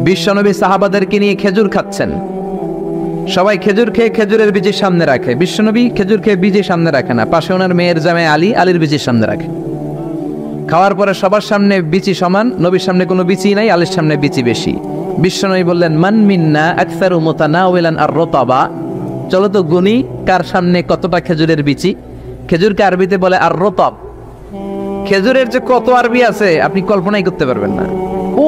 বিশ্বনবী সাহাবাদেরকে নিয়ে খেজুর খাচ্ছেন, সবাই খেজুর খেয়ে খেজুরের বীজ সামনে রাখে, বিশ্বনবী খেজুর খেয়ে বীজ সামনে রাখে না, পাশে ওনার মেয়ের জামাই আলী, আলীর বীজ সামনে রাখে। খাওয়ার পরে সবার সামনে বিচি সমান, নবীর সামনে কোনো বিচি নাই, আলীর সামনে বিচি বেশি। বিশ্বনবী বললেন, মান মিন্না আকসারু মুতানাওয়ালান আর রতাবা, চলো তো গুনি কার সামনে কতটা খেজুরের বিচি। খেজুরকে আরবিতে বলে আর রতাব। খেজুরের যে কত আরবি আছে আপনি কল্পনাই করতে পারবেন না।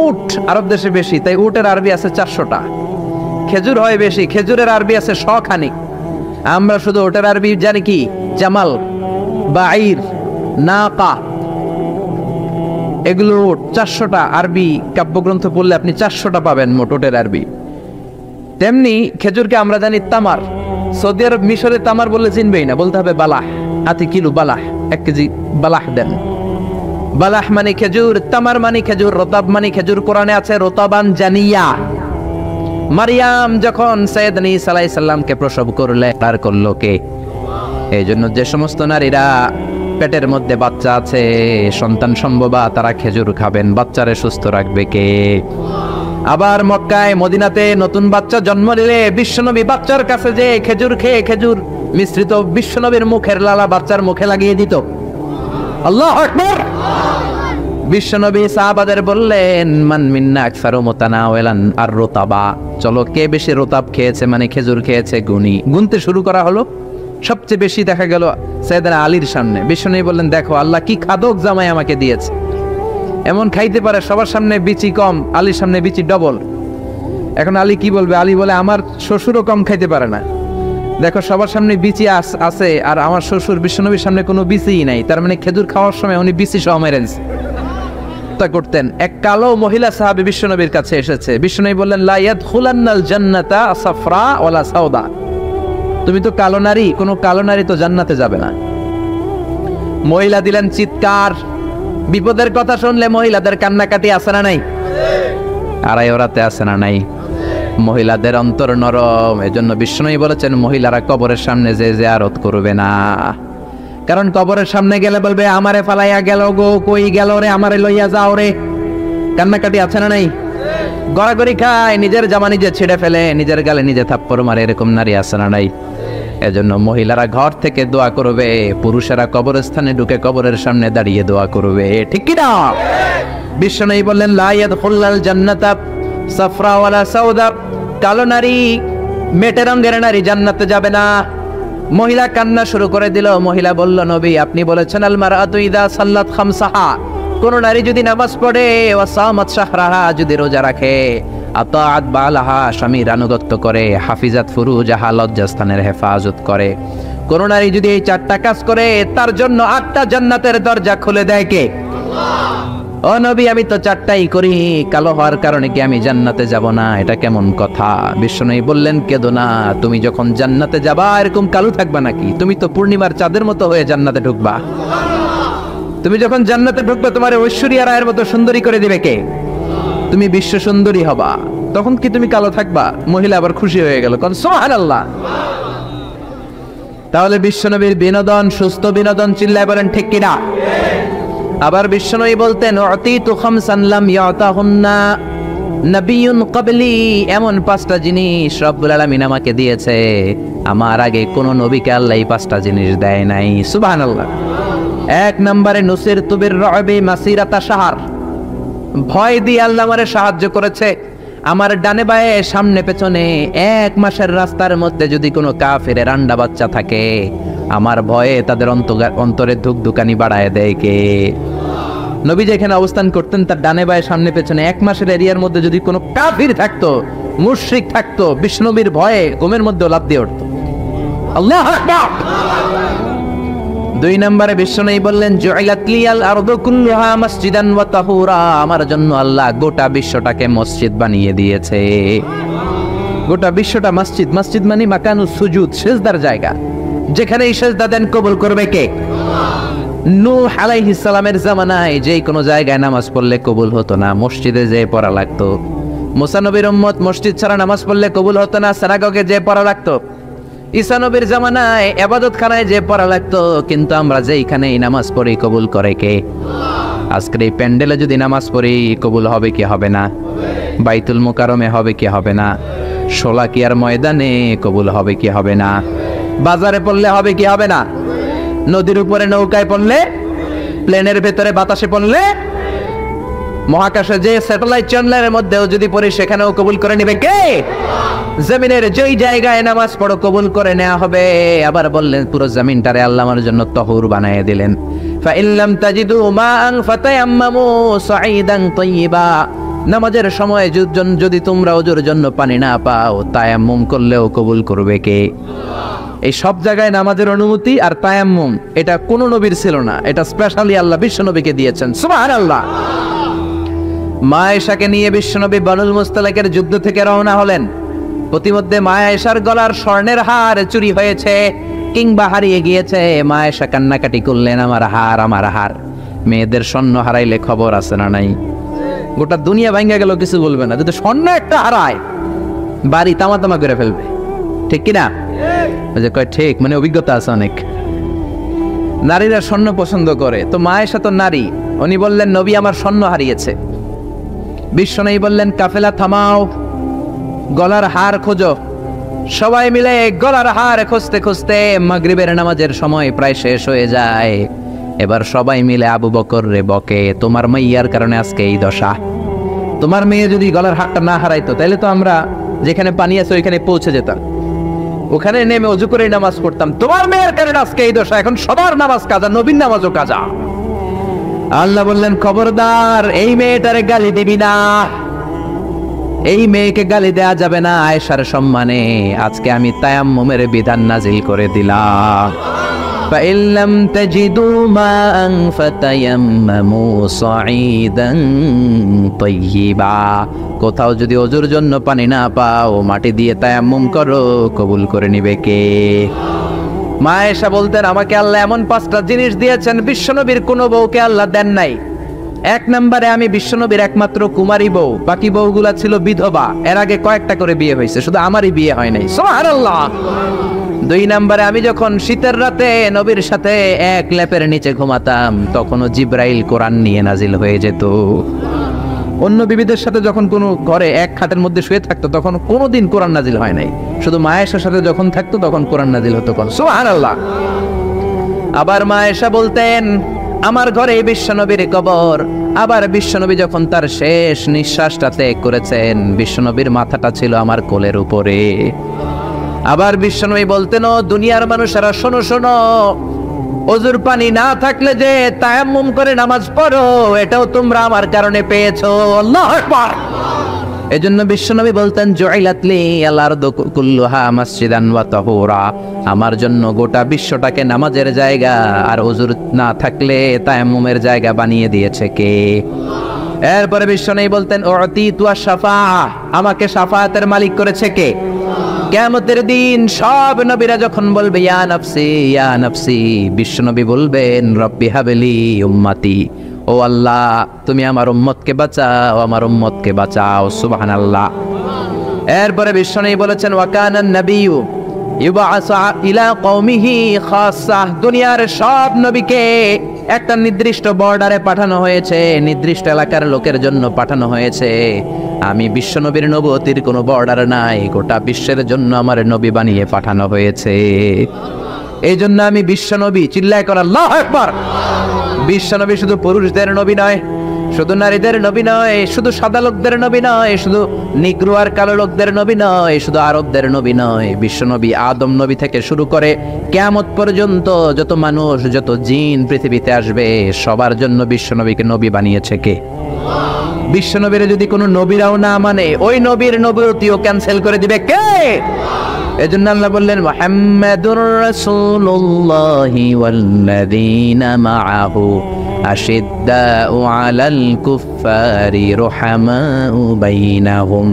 উট আরব দেশে বেশি, তাই উটের আরবি আছে 400টা। খেজুর হয় বেশি, খেজুরের আরবি আছে 100 খানিক। আমরা শুধু ওটার আরবি জানি কি, জামাল, বাঈর, নাকা, এগুলো 400টা আরবি কাব্যগ্রন্থ পড়লে আপনি 400টা পাবেন মোট ওটের আরবি। তেমনি খেজুরকে আমরা জানি তামার। সৌদি আরব, মিশরে তামার বললে চিনবেই না, বলতে হবে বালাহ। আতি কিলো বালাহ, 1 কেজি বালাহ দেন। বালাহ মানে খেজুর, তামার মানে খেজুর, রতাব মানে খেজুর। কোরআনে আছে রতাবান জানিয়া। মারিয়াম যখন সাইয়েদনা ঈসা আলাইহিস সালামকে প্রসব করলে, তার করলো কে? এই জন্য যে সমস্ত নারীরা পেটের মধ্যে বাচ্চা আছে, সন্তান সম্ভবা, তারা খেজুর খাবেন। বাচ্চারে সুস্থ রাখবে কে? আবার মক্কায় মদিনাতে নতুন বাচ্চা জন্ম নিলে বিশ্বনবী বাচ্চার কাছে যে খেজুর খেয়ে খেজুর মিশ্রিত বিশ্বনবীর মুখের লালা বাচ্চার মুখে লাগিয়ে দিত। আল্লাহু আকবার। বিশ্বনবী সাহাবাদের বললেন, মান মিন্না আকসারু মুতানাওয়ালান আর রতাবা, চলো কে বেশি রতাব খেয়েছে মানে খেজুর খেয়েছে গুনি। গুনতে শুরু করা হলো। সবচেয়ে বেশি দেখা গেল সাইয়েদনা আলীর সামনে। বিশ্বনবী বললেন, দেখো আল্লাহ কি খাদক জামাই আমাকে দিয়েছে, এমন খাইতে পারে, সবার সামনে বিচি কম, আলীর সামনে বিচি ডবল। এখন আলী কি বলবে? আলী বলে, আমার শ্বশুরও কম খাইতে পারে না, দেখো সবার সামনে বিচি আছে আর আমার শ্বশুর বিশ্বনবীর সামনে কোনো বিচিই নাই, তার মানে খেজুর খাওয়ার সময় উনি বিচি সহ মেরেন করতেন। এক কালো মহিলা সাহাবী বিশ্বনবীর কাছে এসেছে। বিশ্বনবী বললেন, লা ইয়াদখুলান্নাল জান্নাতা সাফরা ওয়ালা সাউদা, তুমি তো কালো নারী, কোনো কালো নারী তো জান্নাতে যাবে না। মহিলা দিলেন চিৎকার। বিপদের কথা শুনলে মহিলাদের কান্নাকাটি আছে না নাই? আড়াই ওরাতে আছে না নাই? মহিলাদের অন্তর নরম। এজন্য বিশ্বনবী বলেছেন, মহিলারা কবরের সামনে যে জিয়ারত করবে না, কারণ কবরের সামনে গেলে বলবে, আমারে ফালাইয়া গেল গো, কই গেল রে, আমারে লইয়া যাও রে। কান্নাকাটি আছে না নাই? গড়াগড়ি খায়, নিজের জামা নিজে ছিঁড়ে ফেলে, নিজের গালে নিজে থাপ্পড় মারে, এরকম নারী আছে না নাই? এজন্য মহিলারা ঘর থেকে দোয়া করবে, পুরুষেরা কবরস্থানে ঢুকে কবরের সামনে দাঁড়িয়ে দোয়া করবে। ঠিক কি না? বিশ্বনবী বললেন, লা ইয়াদখুলাল জান্নাতা সাফরা ওয়ালা সাউদা, কালো নারী, মেটে রঙের নারী জান্নাতে যাবে না। মহিলা কান্না শুরু করে দিল। মহিলা বলল, নবী আপনি বলেছেন, আল মারআতু ইযা সাল্লাত খামসাহা, কোন নারী যদি নামাজ পড়ে, ওয়া সামাত শাহরাহা, যদি রোজা রাখে, আতাআত বালাহা, স্বামীর আনুগত্য করে, হাফিজাত ফুরুজাহা, লজ্জাস্থানের হেফাজত করে, কোন নারী যদি এই 4টা কাজ করে, তার জন্য 8টা জান্নাতের দরজা খুলে দেয় কে? ও নবী, আমি তো 4টাই করি, কালো হওয়ার কারণে কি আমি জান্নাতে যাব না? এটা কেমন কথা? বিশ্বনবী বললেন, কেঁদো না, তুমি যখন জান্নাতে যাবা এরকম কালো থাকবা নাকি? তুমি তো পূর্ণিমার চাঁদের মতো হয়ে জান্নাতে ঢুকবা। তুমি যখন জান্নাতে ঢুকবে, তোমার ঐশ্বরিয়া রায়ের মতো সুন্দরী করে দিবে কে? তুমি বিশ্ব সুন্দরী হবা, তখন কি তুমি কালো থাকবা? মহিলা আবার খুশি হয়ে গেল, কারণ সুবহানাল্লাহ। তাহলে বিশ্বনবীর বিনোদন, সুস্থ বিনোদন, চিল্লায় বলেন ঠিক কিনা? আবার বিশ্বনবী বলতেন, উতিতু খামসান লাম ইয়াতাহুন্না নাবিয়্যুন ক্বাবলি, এমন 5টা জিনিস রব্বুল আলামিন আমাকে দিয়েছে, আমার আগে কোন নবীকে আল্লাহ এই 5টা জিনিস দেয় নাই। সুবহানাল্লাহ। 1 নম্বরে নুসিরতু বির-রু'বি মাসিরাতা শাহর, ভয় দিয়ে আল্লাহ আমারে সাহায্য করেছে। আমার ডানে বায়ে সামনে পেছনে 1 মাসের রাস্তার মধ্যে যদি কোনো কাফেরের আন্ডা বাচ্চা থাকে, আমার ভয়ে তাদের অন্তরে ধুকধুকানি বাড়ায় দেয় কে? নবী যেখানে অবস্থান করতেন, তার ডানে বায়ে সামনে পেছনে 1 মাসের এরিয়ার মধ্যে যদি কোনো কাফির থাকতো, মুশরিক থাকতো, বিষ্ণুবীর ভয়ে ঘুমের মধ্যে লাফ দিয়ে উঠতো। আল্লাহু আকবার। 2 নম্বরে বিশ্বনবী বললেন, জুইলাত লিয়াল আরদু কুল্লুহা মসজিদান ওয়া তাহুরা, আমার জন্য আল্লাহ গোটা বিশ্বটাকে মসজিদ বানিয়ে দিয়েছে। গোটা বিশ্বটা মসজিদ। মসজিদ মানে মাকানুস সুজুদ, সিজদার জায়গা, যেখানে সিজদা দেন কবুল করবে কে? নূহ আলাইহিস সালামের জামানায় যে কোনো জায়গায় নামাজ পড়লে কবুল হতো না, মসজিদে যেয়ে পড়া লাগতো। মুসা নবীর উম্মত মসজিদ ছাড়া নামাজ পড়লে কবুল হতো না, সিনাগগে যেয়ে পড়া লাগতো। ঈসা নবীর জামানায় ইবাদতখানায় যে পড়া লাগতো, কিন্তু আমরা যেইখানেই নামাজ পড়ি কবুল করে কে? আজকের এই প্যান্ডেলে যদি নামাজ পড়ি কবুল হবে কি হবে না? বাইতুল মুকাররমে হবে কি হবে না, শোলাকিয়ার ময়দানে কবুল হবে কি হবে না, বাজারে পড়লে হবে কি হবে না, নদীর উপরে নৌকায় পড়লে, প্লেনের ভেতরে বাতাসে পড়লে, মহাকাশে যে স্যাটেলাইট চ্যানেলের মধ্যেও যদি পড়ি সেখানেও কবুল করে নেবে কে? জমিনের যেই জায়গায় নামাজ পড়ো কবুল করে নেওয়া হবে। আবার বললেন পুরো জমিনটারে আল্লাহ আমার জন্য তহুর বানিয়ে দিলেন। ফাইল্লাম তাজিদু মাআন ফাতায়াম্মামু সাঈদান তাইয়্যিবা, নামাজের সময় যদি তোমরা ওযুর জন্য পানি না পাও তায়াম্মুম করলেও কবুল করবে কে? এই সব জায়গায় নামাজের অনুমতি আর তায়াম্মুম, এটা কোন নবীর ছিল না, এটা স্পেশালি আল্লাহ বিশ্ব নবীকে দিয়েছেন। সুবহানাল্লাহ। মা আয়েশাকে নিয়ে বিশ্বনবী বানুল মুস্তালিকের যুদ্ধ থেকে রওনা হলেন। প্রতিমধ্যে মা আয়েশার গলার স্বর্ণের হার চুরি হয়েছে কিংবা হারিয়ে গিয়েছে। মা আয়েশা কান্নাকাটি করলেন, আমার হার, আমার হার। মেয়েদের স্বর্ণ হারাইলে খবর আছে না নাই? গোটা দুনিয়া ভাঙ্গা গেল কিছু বলবে না, যদি স্বর্ণ একটা হারায় বাড়ি তামা তামা করে ফেলবে, ঠিক কিনা? যে কয় ঠিক, মানে অভিজ্ঞতা আছে অনেক। নারীরা স্বর্ণ পছন্দ করে, তো মা আয়েশা তো নারী, উনি বললেন নবী আমার স্বর্ণ হারিয়েছে। বিশ্বনবী বললেন কাফেলা থামাও, গলার হার খোঁজো। সবাই মিলে গলার হার খুঁজতে খুঁজতে মাগরিবের নামাজের সময় প্রায় শেষ হয়ে যায়। এবার সবাই মিলে আবু বকর রে বকে, তোমার মাইয়ার কারণে আজকে এই দশা। তোমার মেয়ে যদি গলার হারটা না হারাইতো তাহলে তো আমরা যেখানে পানি আছে ওইখানে পৌঁছে যেতাম, ওখানে নেমে ওযু করে নামাজ পড়তাম। তোমার মেয়ের কারণে আজকে এই দশা, এখন সবার নামাজ কাজা, নবীর নামাজও কাজা। আল্লাহ বললেন খবরদার, এই মেয়েটারে গালি দিবি না, এই মেয়েকে গালি দেয়া যাবে না আয়েশার সম্মানে। আজকে আমি তায়াম্মুমের বিধান নাজিল করে দিলাম। ফাইল্লাম তাজিদু মাআন ফাতায়াম্মামু সাঈদান তাইয়্যিবা, কোথাও যদি ওযুর জন্য পানি না পাও মাটি দিয়ে তায়াম্মুম করো, কবুল করে নিবে কে? মা আয়েশা বলতেন আমাকে আল্লাহ এমন 5টা জিনিস দিয়েছেন বিশ্বনবীর কোনো বউকে আল্লাহ দেন নাই। 1 নম্বরে আমি বিশ্বনবীর একমাত্র কুমারী বউ, বাকি বউগুলা ছিল বিধবা, এর আগে কয়েকটা করে বিয়ে হয়েছে, শুধু আমারই বিয়ে হয় নাই। সুবহানাল্লাহ। 2 নম্বরে আমি যখন শীতের রাতে নবীর সাথে এক লেপের নিচে ঘুমাতাম তখনও জিবরাইল কোরআন নিয়ে নাজিল হয়ে যেত। অন্য বিবিদের সাথে যখন কোনো ঘরে এক খাটের মধ্যে শুয়ে থাকতো তখন কোনোদিন কোরআন নাজিল হয় নাই, শুধু মা আয়েশার সাথে যখন থাকতো তখন কোরআন নাজিল হতো। সুবহানাল্লাহ। আবার মা আয়েশা বলতেন আমার ঘরে বিশ্বনবীর কবর। আবার বিশ্বনবী যখন তার শেষ নিঃশ্বাসটা ত্যাগ করেছেন বিশ্বনবীর মাথাটা ছিল আমার কোলের উপরে। আবার বিশ্বনবী বলতেন ও দুনিয়ার মানুষেরা শোনো শোনো, ওযুর পানি না থাকলে যে তায়াম্মুম করে নামাজ পড়ো এটাও তোমরা আমার কারণে পেয়েছো। আল্লাহু আকবার। এজন্য বিশ্বনবী বলতেন জুইলাত লি আল আরদু কুল্লুহা মাসজিদান ওয়া তাহুরা, আমার জন্য গোটা বিশ্বটাকে নামাজের জায়গা আর ওযুর না থাকলে তায়াম্মুমের জায়গা বানিয়ে দিয়েছে কে? এরপরে বিশ্বনবী বলতেন উতিতু আশ-শাফাআহ, আমাকে শাফায়াতের মালিক করেছে কে? কিয়ামতের দিন সব নবীরা যখন বলবে ইয়া নাফসি ইয়া নাফসি, বিশ্বনবী বলবেন রব্বি হাবলি উম্মতি, ও আল্লাহ তুমি আমার উম্মতকে বাঁচাও, আমার উম্মতকে বাঁচাও। সুবহানাল্লাহ। এরপরে বিশ্বনবী বলেছেন ওয়া কানান নাবিয়্যু ইউবআসু ইলা কওমিহি খাসসাহ, দুনিয়ার সব নবীকে একটা নির্দিষ্ট বর্ডারে পাঠানো হয়েছে, নির্দিষ্ট এলাকার লোকের জন্য পাঠানো হয়েছে। আমি বিশ্বনবীর নবুয়তির কোনো বর্ডার নাই, গোটা বিশ্বের জন্য আমার নবী বানিয়ে পাঠানো হয়েছে। এই জন্য আমি বিশ্বনবী, চিল্লায় কর আল্লাহু আকবার। বিশ্বনবী শুধু পুরুষদের নবী নয়, শুধু নারীদের নবী নয়, শুধু সাদা লোকদের নবী নয়, শুধু নিগ্রো আর কালো লোকদের নবী নয়, শুধু আরবদের নবী নয়। বিশ্বনবী আদম নবী থেকে শুরু করে কিয়ামত পর্যন্ত যত মানুষ যত জিন পৃথিবীতে আসবে সবার জন্য বিশ্বনবীকে নবী বানিয়েছে কে? বিশ্বনবীর যদি কোনো নবীরাও না মানে ওই নবীর নবুয়তিও ক্যান্সেল করে দিবে কে? এজন্য আল্লাহ বললেন মুহাম্মাদুর রাসূলুল্লাহি ওয়াল্লাযীনা মাআহু আশিদ্দাউ আলাল কুফফারি রুহামাউ বাইনাহুম।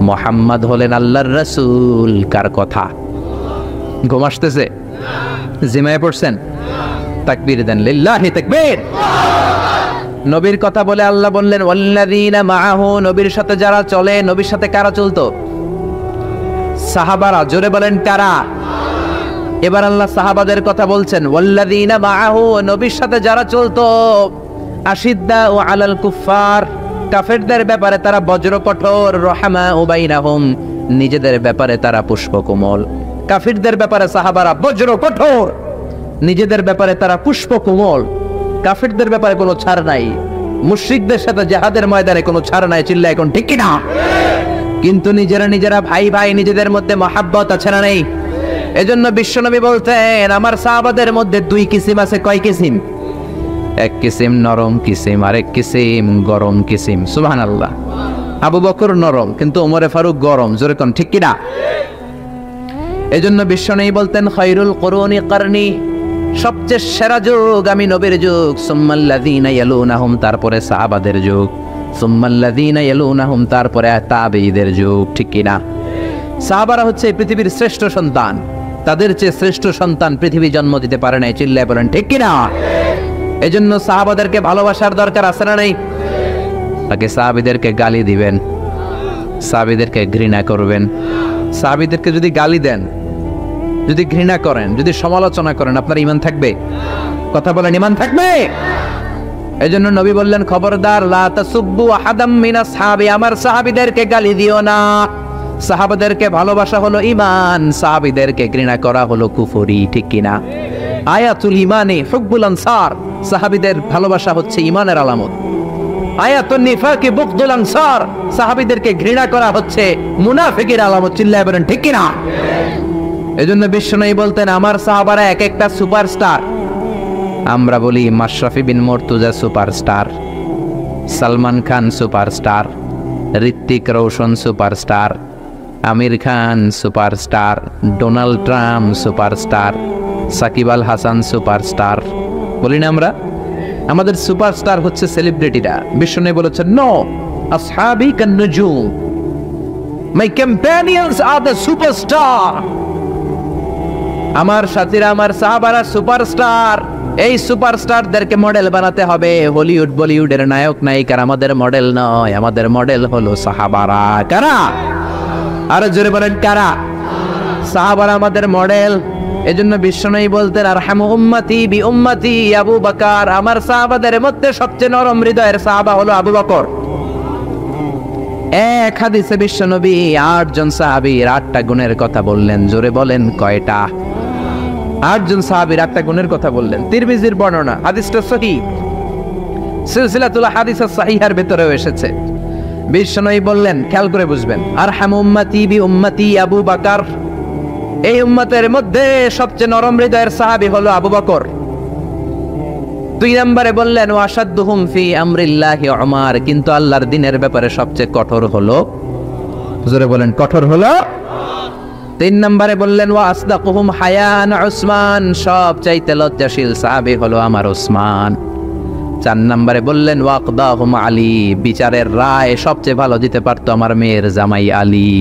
মুহাম্মদ হলেন আল্লাহর রাসূল। কার কথা? ঘুম আসতেছে? জিমায়ে পড়ছেন? তাকবীর দেন, লিল্লাহি তাকবীর। নবীর কথা বলে আল্লাহ বললেন ওয়াল্লাযীনা মাআহু, নবীর সাথে যারা চলে। নবীর সাথে কারা চলতো? সাহাবারা। জোরে বলেন কারা? এবার আল্লাহ সাহাবাদের কথা বলছেন ওয়াল্লাযীনা মাআহু, নবীর সাথে যারা চলতো। আশিদ্দাউ আলাল কুফফার, কাফেরদের ব্যাপারে তারা বজ্র কঠোর, রহমা বাইনাহুম, নিজেদের ব্যাপারে তারা পুষ্পকোমল। কাফিরদের ব্যাপারে সাহাবারা বজ্র কঠোর, নিজেদের ব্যাপারে তারা পুষ্পকোমল। কাফিরদের ব্যাপারে কোনো ছাড় নাই, মুশরিকদের সাথে জিহাদের ময়দানে কোনো ছাড় নাই। চিল্লা এখন ঠিক কি না? কিন্তু নিজেরা ভাই ভাই, নিজেদের মধ্যে মহাব্বত আছে না নেই? এজন্য বিশ্বনবী বলতেন আমার সাহাবাদের মধ্যে দুই কিসিম আছে। কয় কিসিম? এক কিসিম নরম কিসিম, আরেক কিসিম গরম কিসিম। সুবহানাল্লাহ। আবু বকর নরম, কিন্তু ওমরে ফারুক গরম। জোরে কোন ঠিক কি না? এজন্য বিশ্বনবী বলতেন খায়রুল কুরুনি করনি, সবচেয়ে সেরা যুগ আমি নবীর যুগ, সুম্মাল্লাযীনা ইয়ালুনাহুম, তারপরে সাহাবাদের যুগ, সুম্মাল্লাযীনা ইয়ালুনাহুম, তারপরে তাবেঈদের যুগ। ঠিক কি না? সাহাবারা হচ্ছে পৃথিবীর শ্রেষ্ঠ সন্তান, তাদের চেয়ে শ্রেষ্ঠ সন্তান পৃথিবী জন্ম দিতে পারে নাই। চিল্লায় বলেন ঠিক কি না? এজন্য সাহাবাদেরকে ভালোবাসার দরকার আছে না নাই? তাকে সাহাবীদেরকে গালি দিবেন, সাহাবীদেরকে ঘৃণা করবেন। সাহাবীদেরকে যদি গালি দেন, যদি ঘৃণা করেন, যদি সমালোচনা করেন, আপনার ঈমান থাকবে? কথা বলেন, ঈমান থাকবে? এজন্য নবী বললেন খবরদার, লা তাসুব্বু আহাদাম মিনাস সাহাবী, আমার সাহাবীদেরকে গালি দিও না। সাহাবাদেরকে ভালোবাসা হলো ঈমান, সাহাবীদেরকে ঘৃণা করা হলো কুফরি। ঠিক কি না? আয়াতুল ঈমানে হুব্বুল আনসার, সাহাবীদের ভালোবাসা হচ্ছে ঈমানের আলামত। আয়াতুন নিফাকি বুগদুল আনসার, সাহাবীদেরকে ঘৃণা করা হচ্ছে মুনাফিকের আলামত। চিল্লায় বলেন ঠিক কি না? এজন্য বিশ্বনবী বলতেন আমার সাহাবারা এক একটা সুপারস্টার। আমরা বলি Mashrafe bin Mortaza superstar, Salman Khan superstar, Hrithik Roshan superstar, Aamir Khan superstar, Donald Trump superstar, Shakib Al Hasan superstar. বলি না আমরা? আমাদের সুপারস্টার হচ্ছে সেলিব্রিটিরা। বিশ্বনবী বলেছেন নো, আসহাবি কান নুজুম, মাই কম্প্যানিয়নস আর দ্য সুপারস্টার। আমার সাথীরা, আমার সাহাবারা সুপারস্টার। এই সুপারস্টারদেরকে মডেল বানাতে হবে। হলিউড বলিউডের নায়ক নায়িকার আমাদের মডেল নয়, আমাদের মডেল হলো সাহাবারা। কারা? আরো জোরে বলেন কারা? সাহাবারা আমাদের মডেল। এজন্য বিশ্বনবী বলতেন আরহামু উম্মতি বি উম্মতি আবু বকর, আমার সাহাবাদের মধ্যে সবচেয়ে নরম হৃদয়ের সাহাবা হলো আবু বকর। এক হাদিসে বিশ্বনবী 8 জন সাহাবীর 8টা গুণের কথা বললেন। জোরে বলেন কয়টা? 8 জন সাহাবীর 8টা গুণের কথা বললেন। তিরমিজির বর্ণনা, হাদিসটা সহিহ, সিলসিলাতুল হাদিস সাহিহার ভিতরেও এসেছে। বিশ্বনবী বললেন, খেয়াল করে বুঝবেন, আরহামু উম্মতি বি উম্মতি আবু বকর, এই উম্মতের মধ্যে সবচেয়ে নরম হৃদয়ের সাহাবী হলো আবু বকর। 2 নম্বরে বললেন ওয়াশাদ্দুহুম ফি আমরিল্লাহি উমর, কিন্তু আল্লাহর দ্বীনের ব্যাপারে সবচেয়ে কঠোর হলো, জোরে বলেন কঠোর হলো। 3 নম্বরে বললেন ওয়া আসদাকুহুম হায়ান উসমান, সবচাইতে লজ্জাশীল সাহাবী হলো আমার উসমান। 4 নম্বরে বললেন ওয়াকদাহুম আলী, বিচারের রায় সবচেয়ে ভালো দিতে পারতো আমার মেয়ের জামাই আলী।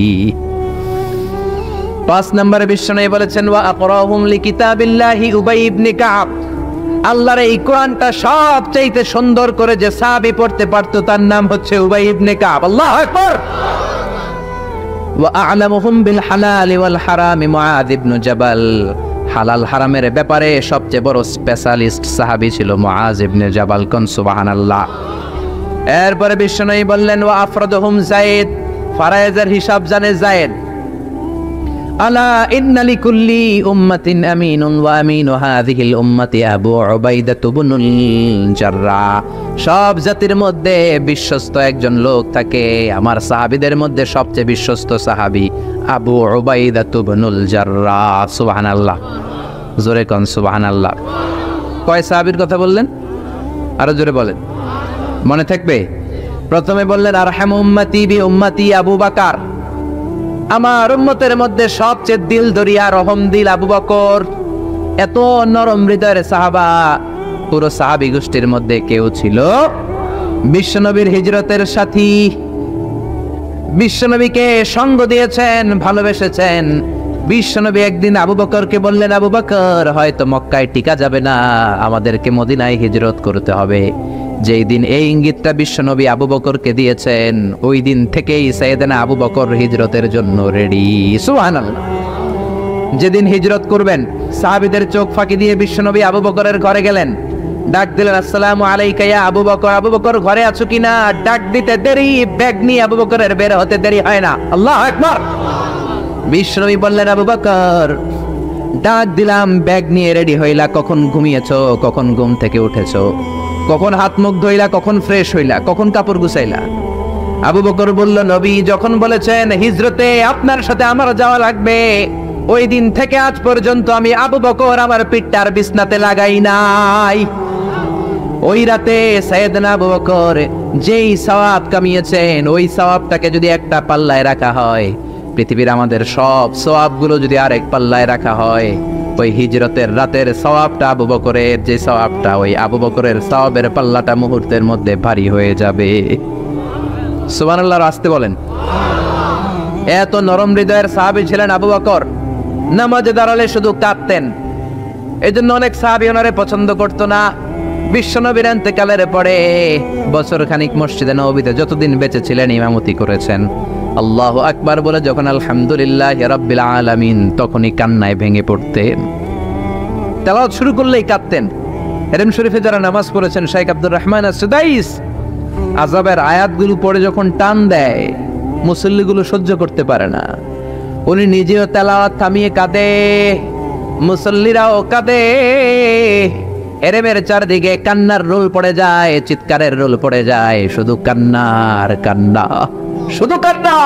5 নম্বরে বিশ্বনবী বলেছেন ওয়া আকরাহুম লিকিতাবিল্লাহি উবাই ইবনে কাব, আল্লাহর এই কোরআনটা সবচাইতে সুন্দর করে যে সাহাবী পড়তে পারতো তার নাম হচ্ছে উবাই ইবনে কাব। আল্লাহু আকবার। ওয়া আ'লামুহুম বিল হালাল ওয়াল হারাম মুআয ইবনে জাবাল, হালাল হারামের ব্যাপারে সবচেয়ে বড় স্পেশালিস্ট সাহাবী ছিল মুআয ইবনে জাবাল। কোন সুবহানাল্লাহ। এরপরে বিশ্বনবী বললেন ওয়া আফরাদুহুম যায়েদ, ফারায়েজের হিসাব জানে যায়েদ। আলা ইন্না লিকুল্লি উম্মাতিন আমিনুন ওয়া আমিনু হাযিহিল উম্মতি আবু উবাইদা ইবনুল জাররাহ, সব জাতির মধ্যে বিশ্বস্ত একজন লোক থাকে, আমার সাহাবীদের মধ্যে সবচেয়ে বিশ্বস্ত সাহাবী আবু উবাইদা ইবনুল জাররাহ। সুবহানাল্লাহ। জোরে কোন সুবহানাল্লাহ। কয় সাহাবীর কথা বললেন? আরো জোরে বলেন, মনে থাকবে। প্রথমে বললেন আরহামু উম্মতি বি উম্মতি আবু বকর, আমার উম্মতের মধ্যে সবচেয়ে দিল দরিয়া রহম দিল আবু বকর। এত নরম হৃদয়ের সাহাবা পুরো সাহাবী গোষ্ঠীর মধ্যে কেউ ছিল? বিশ্বনবীর হিজরতের সাথী, বিশ্বনবীকে সঙ্গ দিয়েছেন, ভালোবেসেছেন। বিশ্বনবী একদিন আবু বকরকে বললেন আবু বকর হয়তো মক্কায় টিকা যাবে না, আমাদেরকে মদিনায় হিজরত করতে হবে। যেই দিন এই ইঙ্গিতটা বিশ্বনবী আবু বকরকে দিয়েছেন, ওই দিন থেকেই সাইয়েদনা আবু বকর হিজরতের জন্য রেডি। সুবহানাল্লাহ। যেদিন হিজরত করবেন সাহাবীদের চোখ ফাঁকি দিয়ে বিশ্বনবী আবু বকরের ঘরে গেলেন, ডাক দিলেন, আসসালামু আলাইকা ইয়া আবু বকর। আবু বকর ঘরে আছো কিনা? ডাক দিতে দেরি, ব্যাগ নিয়ে আবু বকরের বের হতে দেরি হয় না। আল্লাহু আকবার। বিশ্বনবী বললেন, আবু বকর ডাক দিলাম, ব্যাগ নিয়ে রেডি হইলা, কখন ঘুমিয়েছো, কখন ঘুম থেকে উঠেছো, কখন হাত মুখ ধইলা, কখন ফ্রেশ হইলা, কখন কাপড় গুছাইলা? আবু বকর বলল, নবী যখন বলেছেন হিজরতে আপনার সাথে আমার যাওয়া লাগবে, ওই দিন থেকে আজ পর্যন্ত আমি আবু বকর আমার পিঠটার বিছনাতে লাগাই নাই। ওই রাতে সাইয়েদনা আবু বকর যেই সওয়াব কামিয়েছেন, ওই সওয়াবটাকে যদি একটা পাল্লায় রাখা হয়, পৃথিবীর আমাদের সব সওয়াবগুলো যদি আরেক পাল্লায় রাখা হয়, ওই হিজরতের রাতের সওয়াবটা আবু বকরের যে সওয়াবটা, ওই আবু বকরের সওয়াবের পাল্লাটা মুহূর্তের মধ্যে ভারী হয়ে যাবে। সুবহানাল্লাহ, আসতে বলেন। এত নরম হৃদয়ের সাহাবী ছিলেন আবু বকর। নামাজে দাঁড়ালে শুধু কাঁদতেন, এই জন্য অনেক সাহাবী ওনারে পছন্দ করতো না। বিশ্বনবীর ইন্তেকালের পরে বছর খানিক মসজিদে নববীতে যতদিন বেঁচে ছিলেন ইমামতি করেছেন। আল্লাহু আকবার বলে যখন আলহামদুলিল্লাহি রাব্বিল আলামিন, তখনই কান্নায় ভেঙে পড়তেন। তেলাওয়াত শুরু করলেই কাঁদতেন। হেরেম শরীফে যারা নামাজ পড়েছেন, শেখ আব্দুর রহমান আস-সুদাইস আযাবের আয়াতগুলো পড়ে যখন টান দেয়, মুসল্লিগুলো সহ্য করতে পারে না। উনি নিজেও তেলাওয়াত থামিয়ে কাঁদে, মুসল্লিরাও কাঁদে। হেরেমের চারদিকে কান্নার রোল পড়ে যায়, চিৎকারের রোল পড়ে যায়, শুধু কান্নার কান্না, শুধু কান্না।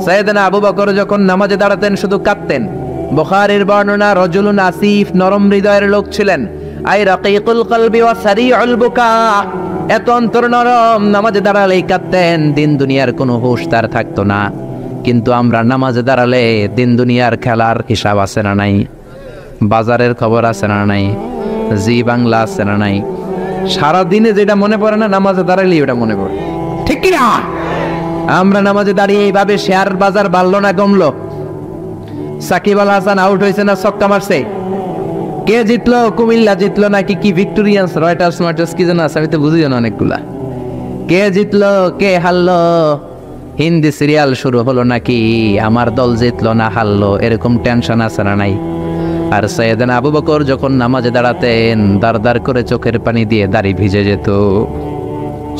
সাইয়েদনা আবু বকর যখন নামাজে দাঁড়াতেন শুধু কাঁদতেন। বুখারীর বর্ণনা, রজুলুন আসিফ, নরম হৃদয়ের লোক ছিলেন। আই রাকিকুল কলবি ওয়া সারিউল বুকা, এত অন্তর নরম, নামাজে দাঁড়ালেই কাঁদতেন। দিন দুনিয়ার কোনো হুঁশ তার থাকতো না। কিন্তু আমরা নামাজে দাঁড়ালে দিন দুনিয়ার খেলার হিসাব আছে না নাই, বাজারের খবর আছে না নাই, জি বাংলা আছে না নাই, সারাদিনে যেটা মনে পড়ে না নামাজে দাঁড়ালেই ওটা মনে পড়ে, ঠিক কি না? আমরা নামাজে দাঁড়িয়ে এইভাবে শেয়ার বাজার বাড়লো না কমলো, সাকিব আল হাসান আউট হয়েছে না ছক্কা মারছে, কে জিতলো, কুমিল্লা জিতলো নাকি কি ভিক্টোরিয়ান্স, রয়টার্স মার্টার্স কি যেন আছে, আমি তো বুঝি না অনেকগুলা, কে জিতলো কে হারলো, হিন্দি সিরিয়াল শুরু হলো নাকি আমার দল জিতলো না হারলো, এরকম টেনশন আছে না নাই? আর সাইয়েদনা আবু বকর যখন নামাজে দাঁড়াতেন, দাঁড় দাঁড় করে চোখের পানি দিয়ে দাড়ি ভিজে যেত,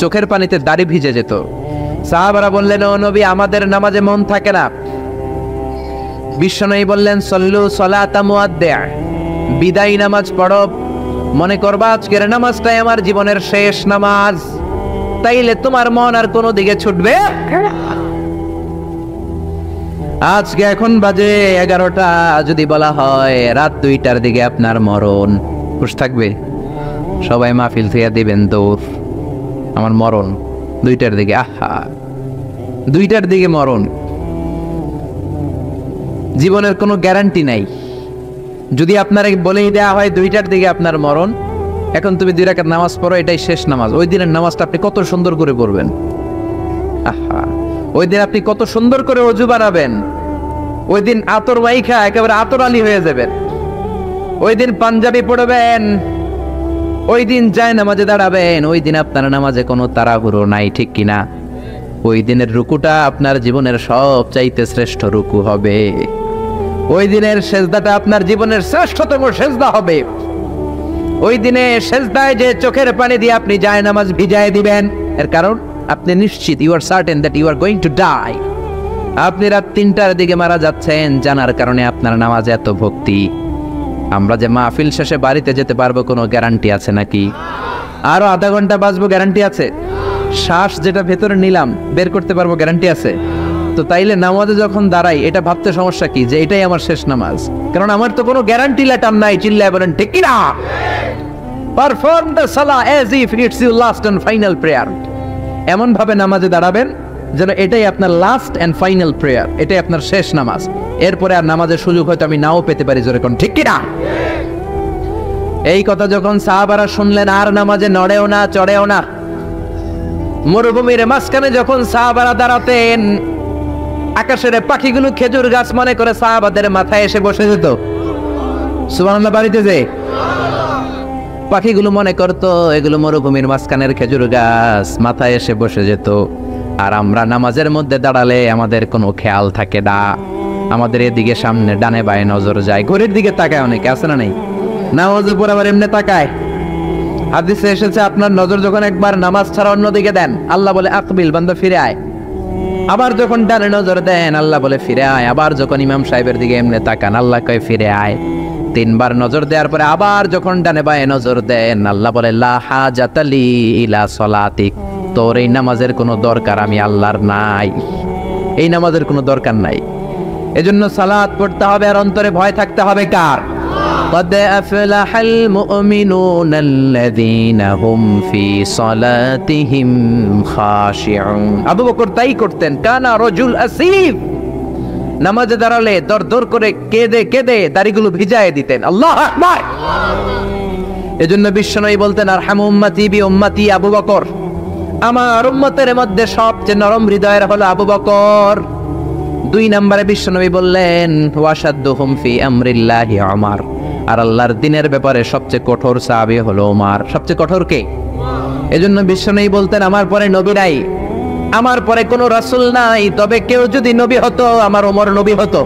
চোখের পানিতে দাড়ি ভিজে যেত। সাহাবারা বললেন, ও নবী আমাদের নামাজে মন থাকে না। বিশ্বনবী বললেন, সল্লু সলাতা মুআদ্দিআ, বিদায়ী নামাজ পড়ো, মনে করবা আজকের নামাজটাই আমার জীবনের শেষ নামাজ, তাইলে তোমার মন আর কোনো দিকে ছুটবে। আজকে এখন বাজে 11টা, যদি বলা হয় রাত 2টার দিকে আপনার মরণ, খুশ থাকবে? সবাই মাহফিল থেকে দিবেন দৌড়, আমার মরণ 2টার দিকে। আহা, 2টার দিকে মরণ, জীবনের কোনো গ্যারান্টি নাই। যদি আপনার বলেই দেয়া হয় 2টার দিকে আপনার মরণ, এখন তুমি 2 রাকাত নামাজ পড়ো, এটাই শেষ নামাজ, ওই দিনের নামাজটা আপনি কত সুন্দর করে পড়বেন। আহা, ওই দিন আপনি কত সুন্দর করে ওযু বানাবেন, ওই দিন আতর মাইখা একেবারে আতর আলী হয়ে যাবেন, ওই দিন পাঞ্জাবি পড়বেন, ওই দিন যায় নামাজে দাঁড়াবেন, ওই দিন আপনার নামাজে কোনো তাড়াহুড়ো নাই, ঠিক কিনা? ওই দিনের রুকুটা আপনার জীবনের সবচাইতে শ্রেষ্ঠ রুকু হবে, ওই দিনের সেজদাটা আপনার জীবনের শ্রেষ্ঠতম সেজদা হবে। ওই দিনে সেজদায় যে চোখের পানি দিয়ে আপনি যায় নামাজ ভিজায় দিবেন, এর কারণ আপনি নিশ্চিত, you are certain that you are going to die. আপনি রাত 3টার দিকে মারা যাচ্ছেন, জানার কারণে আপনার নামাজে এত ভক্তি। আমরা যে মাহফিল শেষে বাড়িতে যেতে পারবো কোনো গ্যারান্টি আছে নাকি? আরো আধা ঘন্টা বাঁচবো গ্যারান্টি আছে? শ্বাস যেটা ভেতরে নিলাম বের করতে পারবো গ্যারান্টি আছে? তো তাইলে নামাজে যখন দাঁড়াই এটা ভাবতে সমস্যা কি যে এটাই আমার শেষ নামাজ? কারণ আমার তো কোনো গ্যারান্টি লেটার নাই। চিল্লায় বলেন ঠিক কি না? পারফর্ম দ্য সালাহ as if it's your last and final prayer. এমন ভাবে নামাজে দাঁড়াবেন যেন এটাই আপনার লাস্ট এন্ড ফাইনাল প্রেয়ার, এটাই আপনার শেষ নামাজ। এরপরে আর নামাজের সুযোগ হয়তো আমি নাও পেতে পারি, জোরে কোন ঠিক কি না? এই কথা যখন সাহাবারা শুনলেন আর নামাজে নড়েও না চড়েও না। মরুভূমির মাঝখানে যখন সাহাবারা দাঁড়াতেন, আকাশের পাখিগুলো খেজুর গাছ মনে করে সাহাবাদের মাথায় এসে বসে যেত। সুবহানাল্লাহ, বাড়িতে যে পাখিগুলো মনে করতো এগুলো মরুভূমির মাঝখানের খেজুর গাছ, মাথায় এসে বসে যেত। আর আমরা নামাজের মধ্যে দাঁড়ালে আমাদের কোনো খেয়াল থাকে না, আমাদের এদিকে সামনে ডানে বায়ে নজর যায়, ঘড়ির দিকে তাকায়, অনেকে আছে না নাই? নামাজের পর আবার এমনি তাকায়, হাদিসে এসেছে আপনার নজর যখন একবার নামাজ ছাড়া অন্যদিকে দেন, আল্লাহ বলে আকবিল, বান্দা ফিরে আয়। আবার যখন ডানে নজর দেন, আল্লাহ বলে ফিরে আয়। আবার যখন ইমাম সাহেবের দিকে এমনি তাকান, আল্লাহ কয় ফিরে আয়। তিনবার নজর দেওয়ার পরে আবার যখন ডানে বায়ে নজর দেন, আল্লাহ বলে লা হাজাতা লি ইলা সলাতিক, তোর এই নামাজের কোনো দরকার আমি আল্লাহর নাই, এই নামাজের কোনো দরকার নাই। এজন্য সালাত পড়তে হবে আর অন্তরে ভয় থাকতে হবে কার? قد أفلح المؤمنون الذين هم في صلاتهم خاشعون। আবু বকর তাই করতেন, কানা রজুল আসিফ, নামাজে দাঁড়ালে দর করে কেঁদে কেঁদে দাড়িগুলো ভিজায় দিতেন। আল্লাহু আকবার। এজন্য বিশ্বনবী বলতেন আরহামু উম্মতি বি উম্মতি আবু বকর, আমার উম্মতের মধ্যে সবচেয়ে নরম হৃদয়ের হলো আবু বকর। 2 নম্বরে বিশ্বনবী বললেন ওয়াশাদ্দুহুম ফি আমরিল্লাহি উমর, আর আল্লাহর দ্বীনের ব্যাপারে সবচেয়ে কঠোর সাহাবী হলো ওমর। সবচেয়ে কঠোর কে? এজন্য বিশ্বনবী বলতেন আমার পরে নবী নাই, আমার পরে কোনো রাসূল নাই, তবে কেউ যদি নবী হতো আমার ওমর নবী হতো।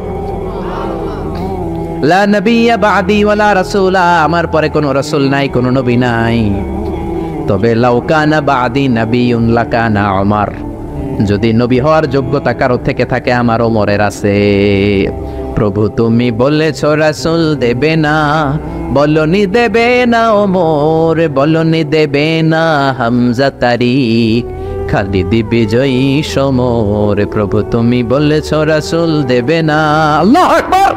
লা নবিয়্যা বা'দি ওয়ালা রাসূলা, আমার পরে কোনো রাসূল নাই, কোনো নবী নাই, তবে লাউ কানা বা'দি নাবিয়্যুন লাকানা ওমর, যদি নবী হওয়ার যোগ্যতা কারো থেকে থাকে আমার ওমরের আছে। প্রভু তুমি বলেছো রাসূল দেবে না, বলনি দেবে না ওমর, বলনি দেবে না হামজা তারিক, খালিদ বিজয়ী সমর। প্রভু তুমি বলেছো রাসূল দেবে না। আল্লাহু আকবার।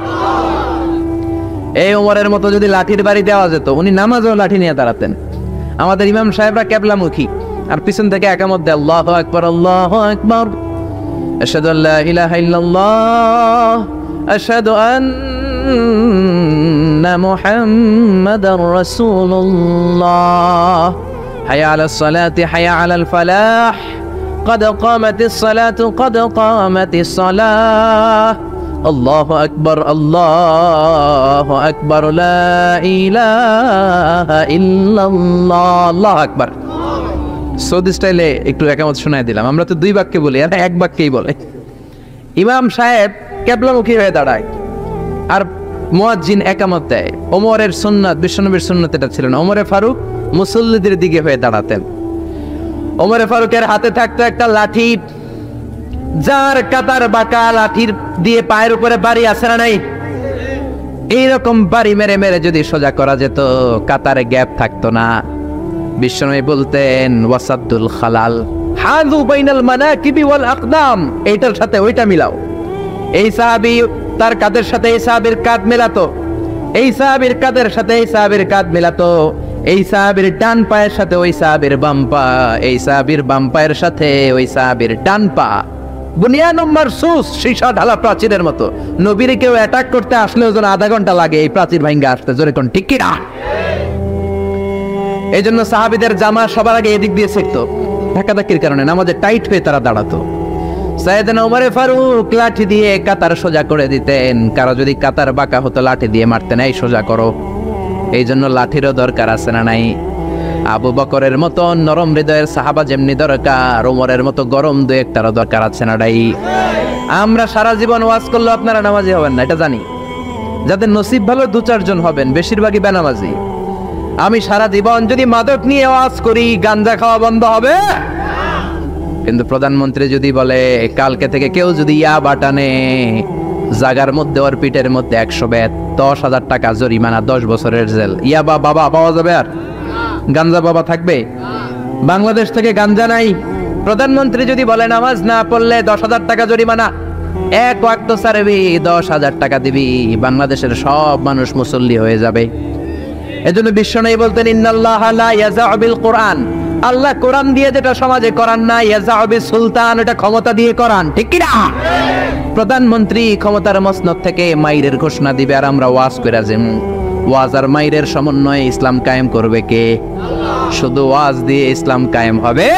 এই ওমরের মতো যদি লাঠির বাড়ি দেওয়া যেত, উনি নামাজেও লাঠি নিয়ে দাঁড়াতেন। আমাদের ইমাম সাহেবরা কেবলামুখী, আর পিছন থেকে একামত দেয় আল্লাহু আকবার আল্লাহু আকবার, আশহাদু আল্লা ইলাহা ইল্লাল্লাহ, আশহাদু আন্না মুহাম্মাদার রাসূলুল্লাহ, হাইয়া আলাস সালাতি হাইয়া আলাল ফালাহ, قد قامت الصلاة قد قامت الصلاة, আল্লাহু আকবার আল্লাহু আকবার, লা ইলাহা ইল্লাল্লাহ, আল্লাহু আকবার। সৌদি স্টাইলে একটু একামত শোনায় দিলাম। আমরা তো 2 বাক্যে বলি, আর 1 বাক্যেই বলে। ইমাম সাহেব কেবলামুখী হয়ে দাঁড়ায় আর মুয়াজ্জিন একামত দেয়। ওমরের সুন্নাত, বিশ্বনবীর সুন্নাত এটা ছিল না। ওমরে ফারুক মুসল্লিদের দিকে হয়ে দাঁড়াতেন। ওমরে ফারুকের হাতে থাকতো একটা লাঠি, যার কাতার বাঁকা, লাঠির দিয়ে পায়ের উপরে বাড়ি আছে না নাই, এইরকম বাড়ি মেরে মেরে যদি সোজা করা যেত, কাতারে গ্যাপ থাকতো না। বিশ্বনবী বলতেন ওয়াসাদুল খালাল, হাযু বাইনাল মানাকিবি ওয়াল আকদাম, এইটার সাথে ওইটা মিলাও। এই সাহাবী তার কাঁধের সাথে এই সাহাবীর কাঁধ মেলাতো, এই সাহাবীর কাঁধের সাথে এই সাহাবীর কাঁধ মেলাতো, এই সাহাবীর ডান পায়ের সাথে ওই সাহাবীর বাম পা, এই সাহাবীর বাম পায়ের সাথে ওই সাহাবীর ডান পা। বুনিয়ানুম মারসুস, সীসা ঢালা প্রাচীরের মতো। নবীর কেউ অ্যাটাক করতে আসলেও যেন আধা ঘন্টা লাগে এই প্রাচীর ভাঙ্গা আসতে। জোরে কোন ঠিক কি না? এই জন্য সাহাবীদের জামা সবার আগে এদিক দিয়ে ছিটতো, ধাক্কাধাক্কির কারণে নামাজে টাইট হয়ে তারা দাঁড়াতো। সাইয়েদনা ওমরে ফারুক লাঠি দিয়ে কাতার সোজা করে দিতেন। কারো যদি কাতার বাঁকা হতো লাঠি দিয়ে মারতেন, এই সোজা করো। এই জন্য লাঠিরও দরকার আছে না নাই? আবু বকরের মতো নরম হৃদয়ের সাহাবা যেমনি দরকার, ওমরের মতো গরম 2-1টারও দরকার আছে না নাই? আমরা সারা জীবন ওয়াজ করলেও আপনারা নামাজি হবেন না, এটা জানি। যাদের নসিব ভালো 2-4 জন হবেন, বেশিরভাগই বেনামাজি। আমি সারা জীবন যদি মাদক নিয়ে ওয়াজ করি, গাঞ্জা খাওয়া বন্ধ হবে? কিন্তু প্রধানমন্ত্রী যদি বলে কালকে থেকে কেউ যদি ইয়া বাটানে, জাগার মধ্যে ওর পিঠের মধ্যে 100 বেত, 10,000 টাকা জরিমানা, 10 বছরের জেল। ইয়া বাবা পাওয়া যাবে? আর গাঞ্জা বাবা থাকবে? বাংলাদেশ থেকে গাঞ্জা নাই। প্রধানমন্ত্রী যদি বলে নামাজ না পড়লে 10,000 টাকা জরিমানা, 1 ওয়াক্ত সারবি 10,000 টাকা দিবি, বাংলাদেশের সব মানুষ মুসল্লি হয়ে যাবে। এজন্য বিশ্বনবী বলতেন ইন্নাল্লাহা লা ইয়াযা'ু বিল কুরআন, আল্লাহ কোরআন দিয়ে যেটা সমাজে করান না, ইয়াযা'ু বিস সুলতান, এটা ক্ষমতা দিয়ে করান। ঠিক কি না? প্রধানমন্ত্রী ক্ষমতার মসনদ থেকে মাইরের ঘোষণা দিবে, আর আমরা ওয়াজ কইরা যাম। ওয়াজ আর মাইরের সমন্বয়ে ইসলাম কায়েম করবে কে? শুধু ওয়াজ দিয়ে ইসলাম কায়েম হবে?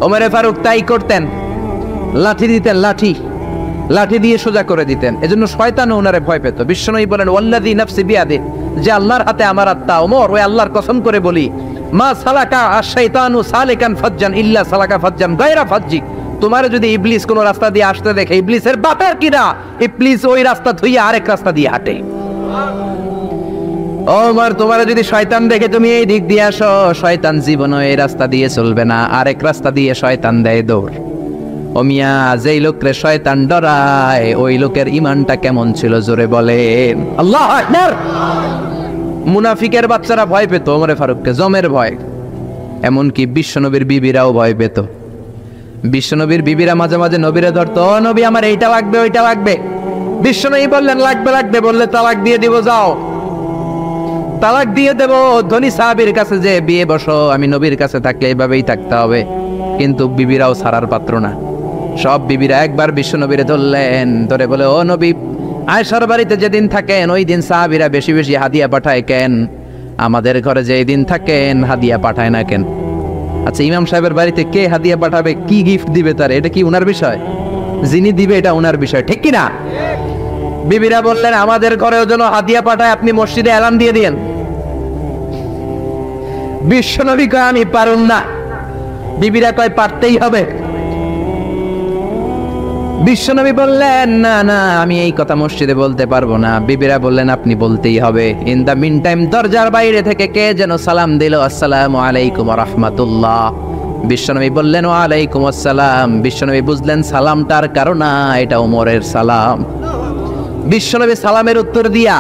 ওমরে ফারুক তাই করতেন, লাঠি দিতেন, লাঠি দিয়ে সোজা করে দিতেন। এজন্য শয়তানও ওনারে ভয় পেত। বিশ্বনবী বলেন ওয়াল্লাযী নাফসি বিয়াদিহি, যে আল্লাহর হাতে আমার আত্মা, ওমর ওই আল্লাহর কসম করে বলি, মা সালাকা আশ-শাইতানু সালিকান ফাজ্জান ইল্লা সালাকা ফাজ্জান গায়রা ফাজ্জি, তোমার যদি ইবলিস কোন রাস্তা দিয়ে আসতে দেখে, ইবলিসের বাপের কিনা, ইবলিস ওই রাস্তা ধুইয়া আরেক রাস্তা দিয়ে হাঁটে। ওমর, তোমার যদি শয়তান দেখে তুমি এই দিক দিয়ে আসো, শয়তান জীবনও এই রাস্তা দিয়ে চলবে না, আরেক রাস্তা দিয়ে শয়তান দেয় দৌড়। ও মিয়া, যেই লোকরে শয়তান ডরায় ওই লোকের ইমানটা কেমন ছিল জোরে বলেন আল্লাহু আকবার। মুনাফিকের বাচ্চারা ভয় পেত ওমরে ফারুককে, জমের ভয়। এমনকি বিশ্বনবীর বিবিরাও ভয় পেত। বিশ্বনবীর বিবিরা মাঝে মাঝে নবীরে ধরতো, ও নবী আমার এইটা লাগবে ওইটা লাগবে। বিশ্বনবী বললেন লাগবে লাগবে, বললে তালাক দিয়ে দিব, যাও তালাক দিয়ে দেব। ধনী সাহাবীর কাছে যে বিয়ে বসো, আমি নবীর কাছে থাকলে এইভাবেই থাকতে হবে। কিন্তু বিবিরাও ছাড়ার পাত্র না। সব বিবিরা একবার বিশ্বনবীরে ধরলেন, ধরে বলে, ও নবী, আয়েশার বাড়িতে যেদিন থাকেন ওই দিন সাহাবীরা বেশি বেশি হাদিয়া পাঠায় কেন? আমাদের ঘরে যে দিন থাকেন হাদিয়া পাঠায় না কেন? আচ্ছা, ইমাম সাহেবের বাড়িতে কে হাদিয়া পাঠাবে, কি গিফট দিবে তার, এটা কি উনার বিষয়? যিনি দিবে এটা উনার বিষয়, ঠিক কি না? বিবিরা বললেন, আমাদের ঘরেও যেন হাদিয়া পাঠায়, আপনি মসজিদে এলান দিয়ে দিয়েন। বিশ্বনবী কয়, আমি পারুম না। বিবিরা কয়, পারতেই হবে। বিশ্বনবী বললেন, না না, আমি এই কথা মসজিদে বলতে পারবো না। বিবিরা বললেন, আপনি বলতেই হবে। ইন দা মিন টাইম দরজার বাইরে থেকে কে যেন সালাম দিল, আসসালামু আলাইকুম ওয়া রাহমাতুল্লাহ। বিশ্বনবী বললেন, ওয়া আলাইকুম আসসালাম। বিশ্বনবী বুঝলেন সালামটার কারণ না, এটা ওমরের সালাম। বিশ্বনবী সালামের উত্তর দিয়া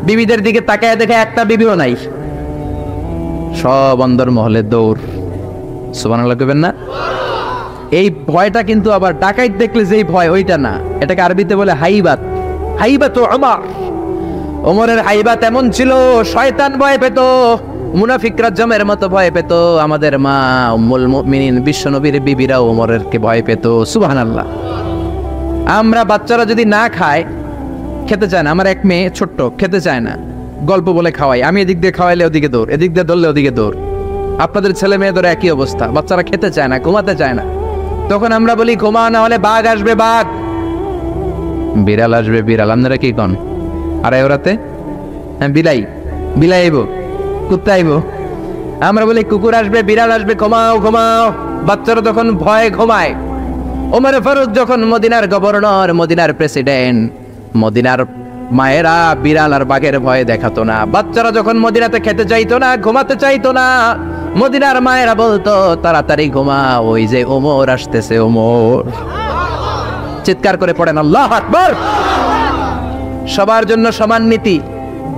বিবিদের দিকে তাকায় দেখে একটা বিবিও নাই। সব অন্দর মহলে দৌড়। সুবহানাল্লাহ কইবেন না? এই ভয়টা কিন্তু আবার ডাকাইত দেখলে যেই ভয় ওইটা না, এটাকে আরবিতে বলে হাইবাত। হাইবাত ওমর, ওমরের হাইবাত এমন ছিল, শয়তান ভয় পেত, মুনাফিকরা জমের মতো ভয় পেত। আমাদের মা উম্মুল মুমিনিন বিশ্বনবীর বিবিরা ওমরেরকে ভয় পেত। সুবহানাল্লাহ। আমরা বাচ্চারা যদি না খায়, খেতে চায় না, আমার এক মেয়ে ছোট্ট খেতে চায় না, গল্প বলে খাওয়াই, আমি এদিক দিয়ে খাওয়াইলে ওদিকে দৌড়, এদিক দিয়ে ধরলে ওদিকে দৌড়। আপনাদের ছেলে মেয়েদের একই অবস্থা, বাচ্চারা খেতে চায় না, ঘুমাতে চায় না। তখন আমরা বলি ঘুমাও না হলে বাঘ আসবে, বাঘ, বিড়াল আসবে, বিড়াল। আপনারা কি কন? আর ওরাতে হ্যাঁ বিলাই, বিলাই আইব, কুত্তা আইব। আমরা বলি কুকুর আসবে, বিড়াল আসবে, ঘুমাও ঘুমাও। বাচ্চারা তখন ভয়ে ঘুমায়। ওমরে ফারুক যখন মদিনার গভর্নর, মদিনার প্রেসিডেন্ট, মদিনার মায়েরা বিড়াল আর বাঘের ভয়ে দেখাতো না। বাচ্চারা যখন মদিনাতে খেতে চাইতো না, ঘুমাতে চাইতো না, মদিনার মায়েরা বলতো তাড়াতাড়ি ঘুমা, ওই যে ওমর আসতেছে, ওমর। চিৎকার করে পড়েন আল্লাহু আকবার। সবার জন্য সমান নীতি।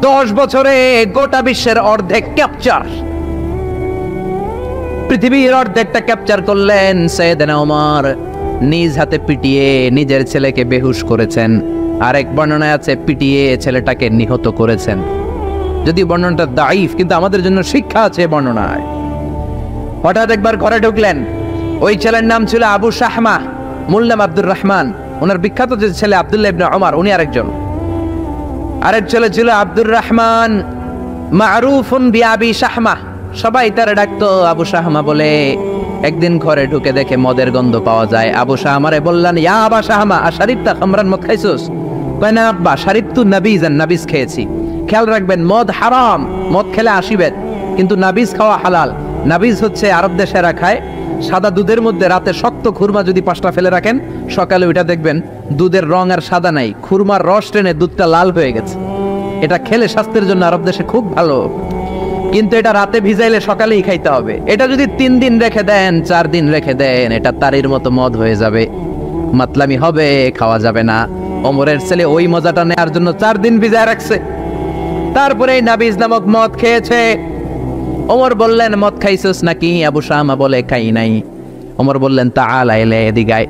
10 বছরে গোটা বিশ্বের অর্ধেক ক্যাপচার, পৃথিবীর অর্ধেকটা ক্যাপচার করলেন সাইয়েদনা ওমর। নিজ হাতে পিটিয়ে নিজের ছেলেকে বেহুশ করেছেন। আরেক বর্ণনায় আছে পিটিয়ে ছেলেটাকে নিহত করেছেন। যদি বর্ণনাটা দাইফ, কিন্তু আমাদের জন্য শিক্ষা আছে বর্ণনায়। হঠাৎ একবার ঘরে ঢুকলেন, ওই ছেলের নাম ছিল আবু শাহমা, মূল নাম আব্দুর রহমান। ওনার বিখ্যাত যে ছেলে আব্দুল্লাহ ইবনে ওমর, উনি আরেকজন। আরেক ছেলে ছিল আব্দুর রহমান, মারুফুন বিআবি শাহমা, সবাই তারে ডাকতো আবু শাহমা বলে। একদিন ঘরে ঢুকে দেখে মদের গন্ধ পাওয়া যায়। আবু শাহমারে বললেন, ইয়া আবা শাহমা, আশারিবতা খামরান, মদ খাইছস? কয় না আব্বা, শারিবতু নাবিজান, নাবিজ খেয়েছি। খেয়াল রাখবেন, মদ হারাম, মদ খেলে আসিবেন, কিন্তু নাবিজ খাওয়া হালাল। নাবিজ হচ্ছে আরব দেশেরা খায়, সাদা দুধের মধ্যে রাতে শক্ত খুরমা যদি 5টা ফেলে রাখেন, সকালে ওইটা দেখবেন দুধের রং আর সাদা নাই, খুরমার রস টেনে দুধটা লাল হয়ে গেছে। এটা খেলে স্বাস্থ্যের জন্য আরব দেশে খুব ভালো, কিন্তু এটা রাতে ভিজাইলে সকালেই খাইতে হবে। এটা যদি 3 দিন রেখে দেন, 4 দিন রেখে দেন, এটা তারির মতো মদ হয়ে যাবে, মাতলামি হবে, খাওয়া যাবে না। ওমরের ছেলে ওই মজাটা নেওয়ার জন্য 4 দিন ভিজায় রাখছে, তারপরে নাবিজ নামক মদ খেয়েছে। ওমর বললেন, মদ খাইছস নাকি? আবু শাহমা বলে, খাই নাই। ওমর বললেন, তাআলা ইলা, এদিকে আয়,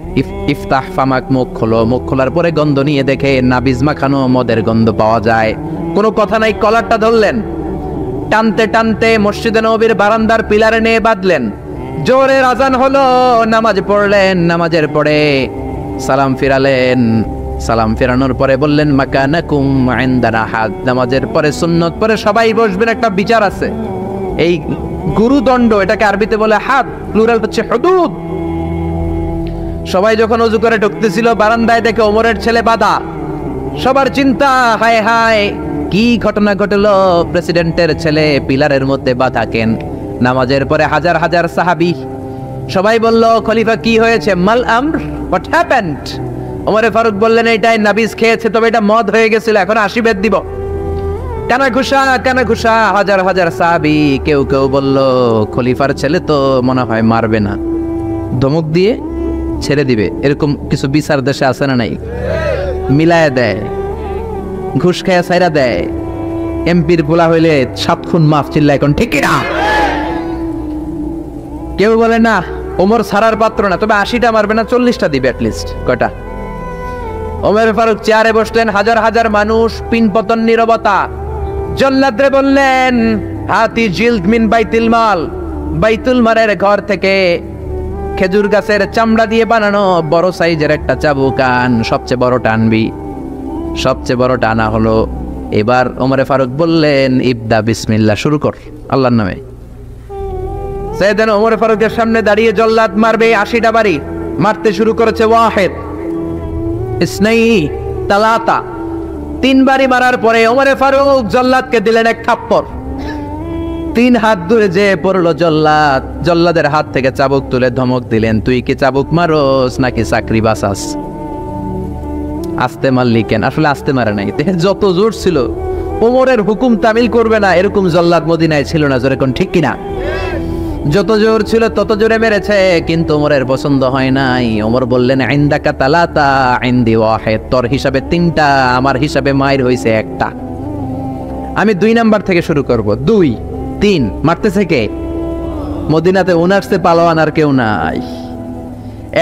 ইফতাহ ফামাক, মুখ খোলো। মুখ খোলার পরে গন্ধ নিয়ে দেখে নাবিজ মাখানো মদের গন্ধ পাওয়া যায়। কোনো কথা নাই, কলারটা ধরলেন, টানতে টানতে মসজিদে নববীর বারান্দার পিলারে নিয়ে বাঁধলেন। জোরের আজান হলো, নামাজ পড়লেন। নামাজের পরে সালাম ফিরালেন। সালাম ফেরানোর পরে বললেন, মাকানাকুম ইনদানা হাদ। নামাজের পরে সুন্নত পরে সবাই বসবেন, একটা বিচার আছে। এই গুরুদণ্ড, এটাকে আরবিতে বলে হাদ, প্লুরাল হচ্ছে হুদুদ। সবাই যখন ওযু করে ঢুকতেছিল, বারান্দায় দেখে ওমরের ছেলে বাধা। সবার চিন্তা, হায় হায়, কি ঘটনা ঘটলো? প্রেসিডেন্টের ছেলে পিলারের মধ্যে বাধা কেন? নামাজের পরে হাজার হাজার সাহাবী সবাই বলল, খলিফা কি হয়েছে? মাল আমর, হোয়াট হ্যাপেন্ড? ওমরে ফারুক বললেন, এটাই নাবিজ খেয়েছে, তবে এটা মদ হয়ে গেছিল, এখন 80 বেদ দিব। কানা ঘুষা হাজার হাজার সাহাবী। কেউ কেউ বলল খলিফার ছেলে তো মনে হয় মারবে না, ধমক দিয়ে ছেড়ে দিবে। এরকম কিছু বিচার দেশে আছে না নাই? মিলায় দেয়, ঘুষ খায়া ছাইরা দেয়। এমপির গোলা হইলে 7 খুন মাফ, চিল্লা এখন ঠিক না? কেউ বলে না ওমর ছাড়ার পাত্র না, তবে 80টা মারবে না, 40টা দিবে অ্যাটলিস্ট। কয়টা? ওমর ফারুক চেয়ারে বসলেন, হাজার হাজার মানুষ, পিনপতন নীরবতা। জল্লাদরে বললেন হাতি জিলদ মিন বাইতুল মাল, বাইতুল মালের ঘর থেকে খেজুর গাছের চামড়া দিয়ে বানানো বড় সাইজের একটা চাবুক আন, সবচেয়ে বড়টা আনবি। সবচেয়ে বড়টা আনা হলো। এবার ওমরে ফারুক বললেন ইবদা বিসমিল্লাহ, শুরু কর আল্লাহর নামে। সাইয়েদনা ওমর ফারুকের সামনে দাঁড়িয়ে জল্লাদ মারবে 80টা বাড়ি। মারতে শুরু করেছে ওয়াহিদ, ইসনাই, তালাতা। 3 বাড়ি মারার পরে ওমরে ফারুক জল্লাদকে দিলেন এক থাপ্পড়। 3 হাত দূরে যে পড়লো জল্লাদ। জল্লাদের হাত থেকে চাবুক তুলে ধমক দিলেন, তুই কি চাবুক মারোস নাকি চাকরি বাঁচাস? আস্তে মারলি কেন? আসলে আস্তে মারে নাই, যত জোর ছিল ওমরের হুকুম তামিল করবে না এরকম জল্লাদ মদিনায় ছিল না। জোরে কোন ঠিক কিনা? যত জোর ছিল তত জোরে মেরেছে, কিন্তু ওমরের পছন্দ হয় নাই। ওমর বললেন ইনদাকা তালাতা ইনদি ওয়াহিদ, তোর হিসাবে 3টা, আমার হিসাবে মায়ের হইছে 1টা। আমি 2 নাম্বার থেকে শুরু করব। 2, 3 মারতেছে কে? মদিনাতে উনারসে পালোয়ান আর কেউ নাই।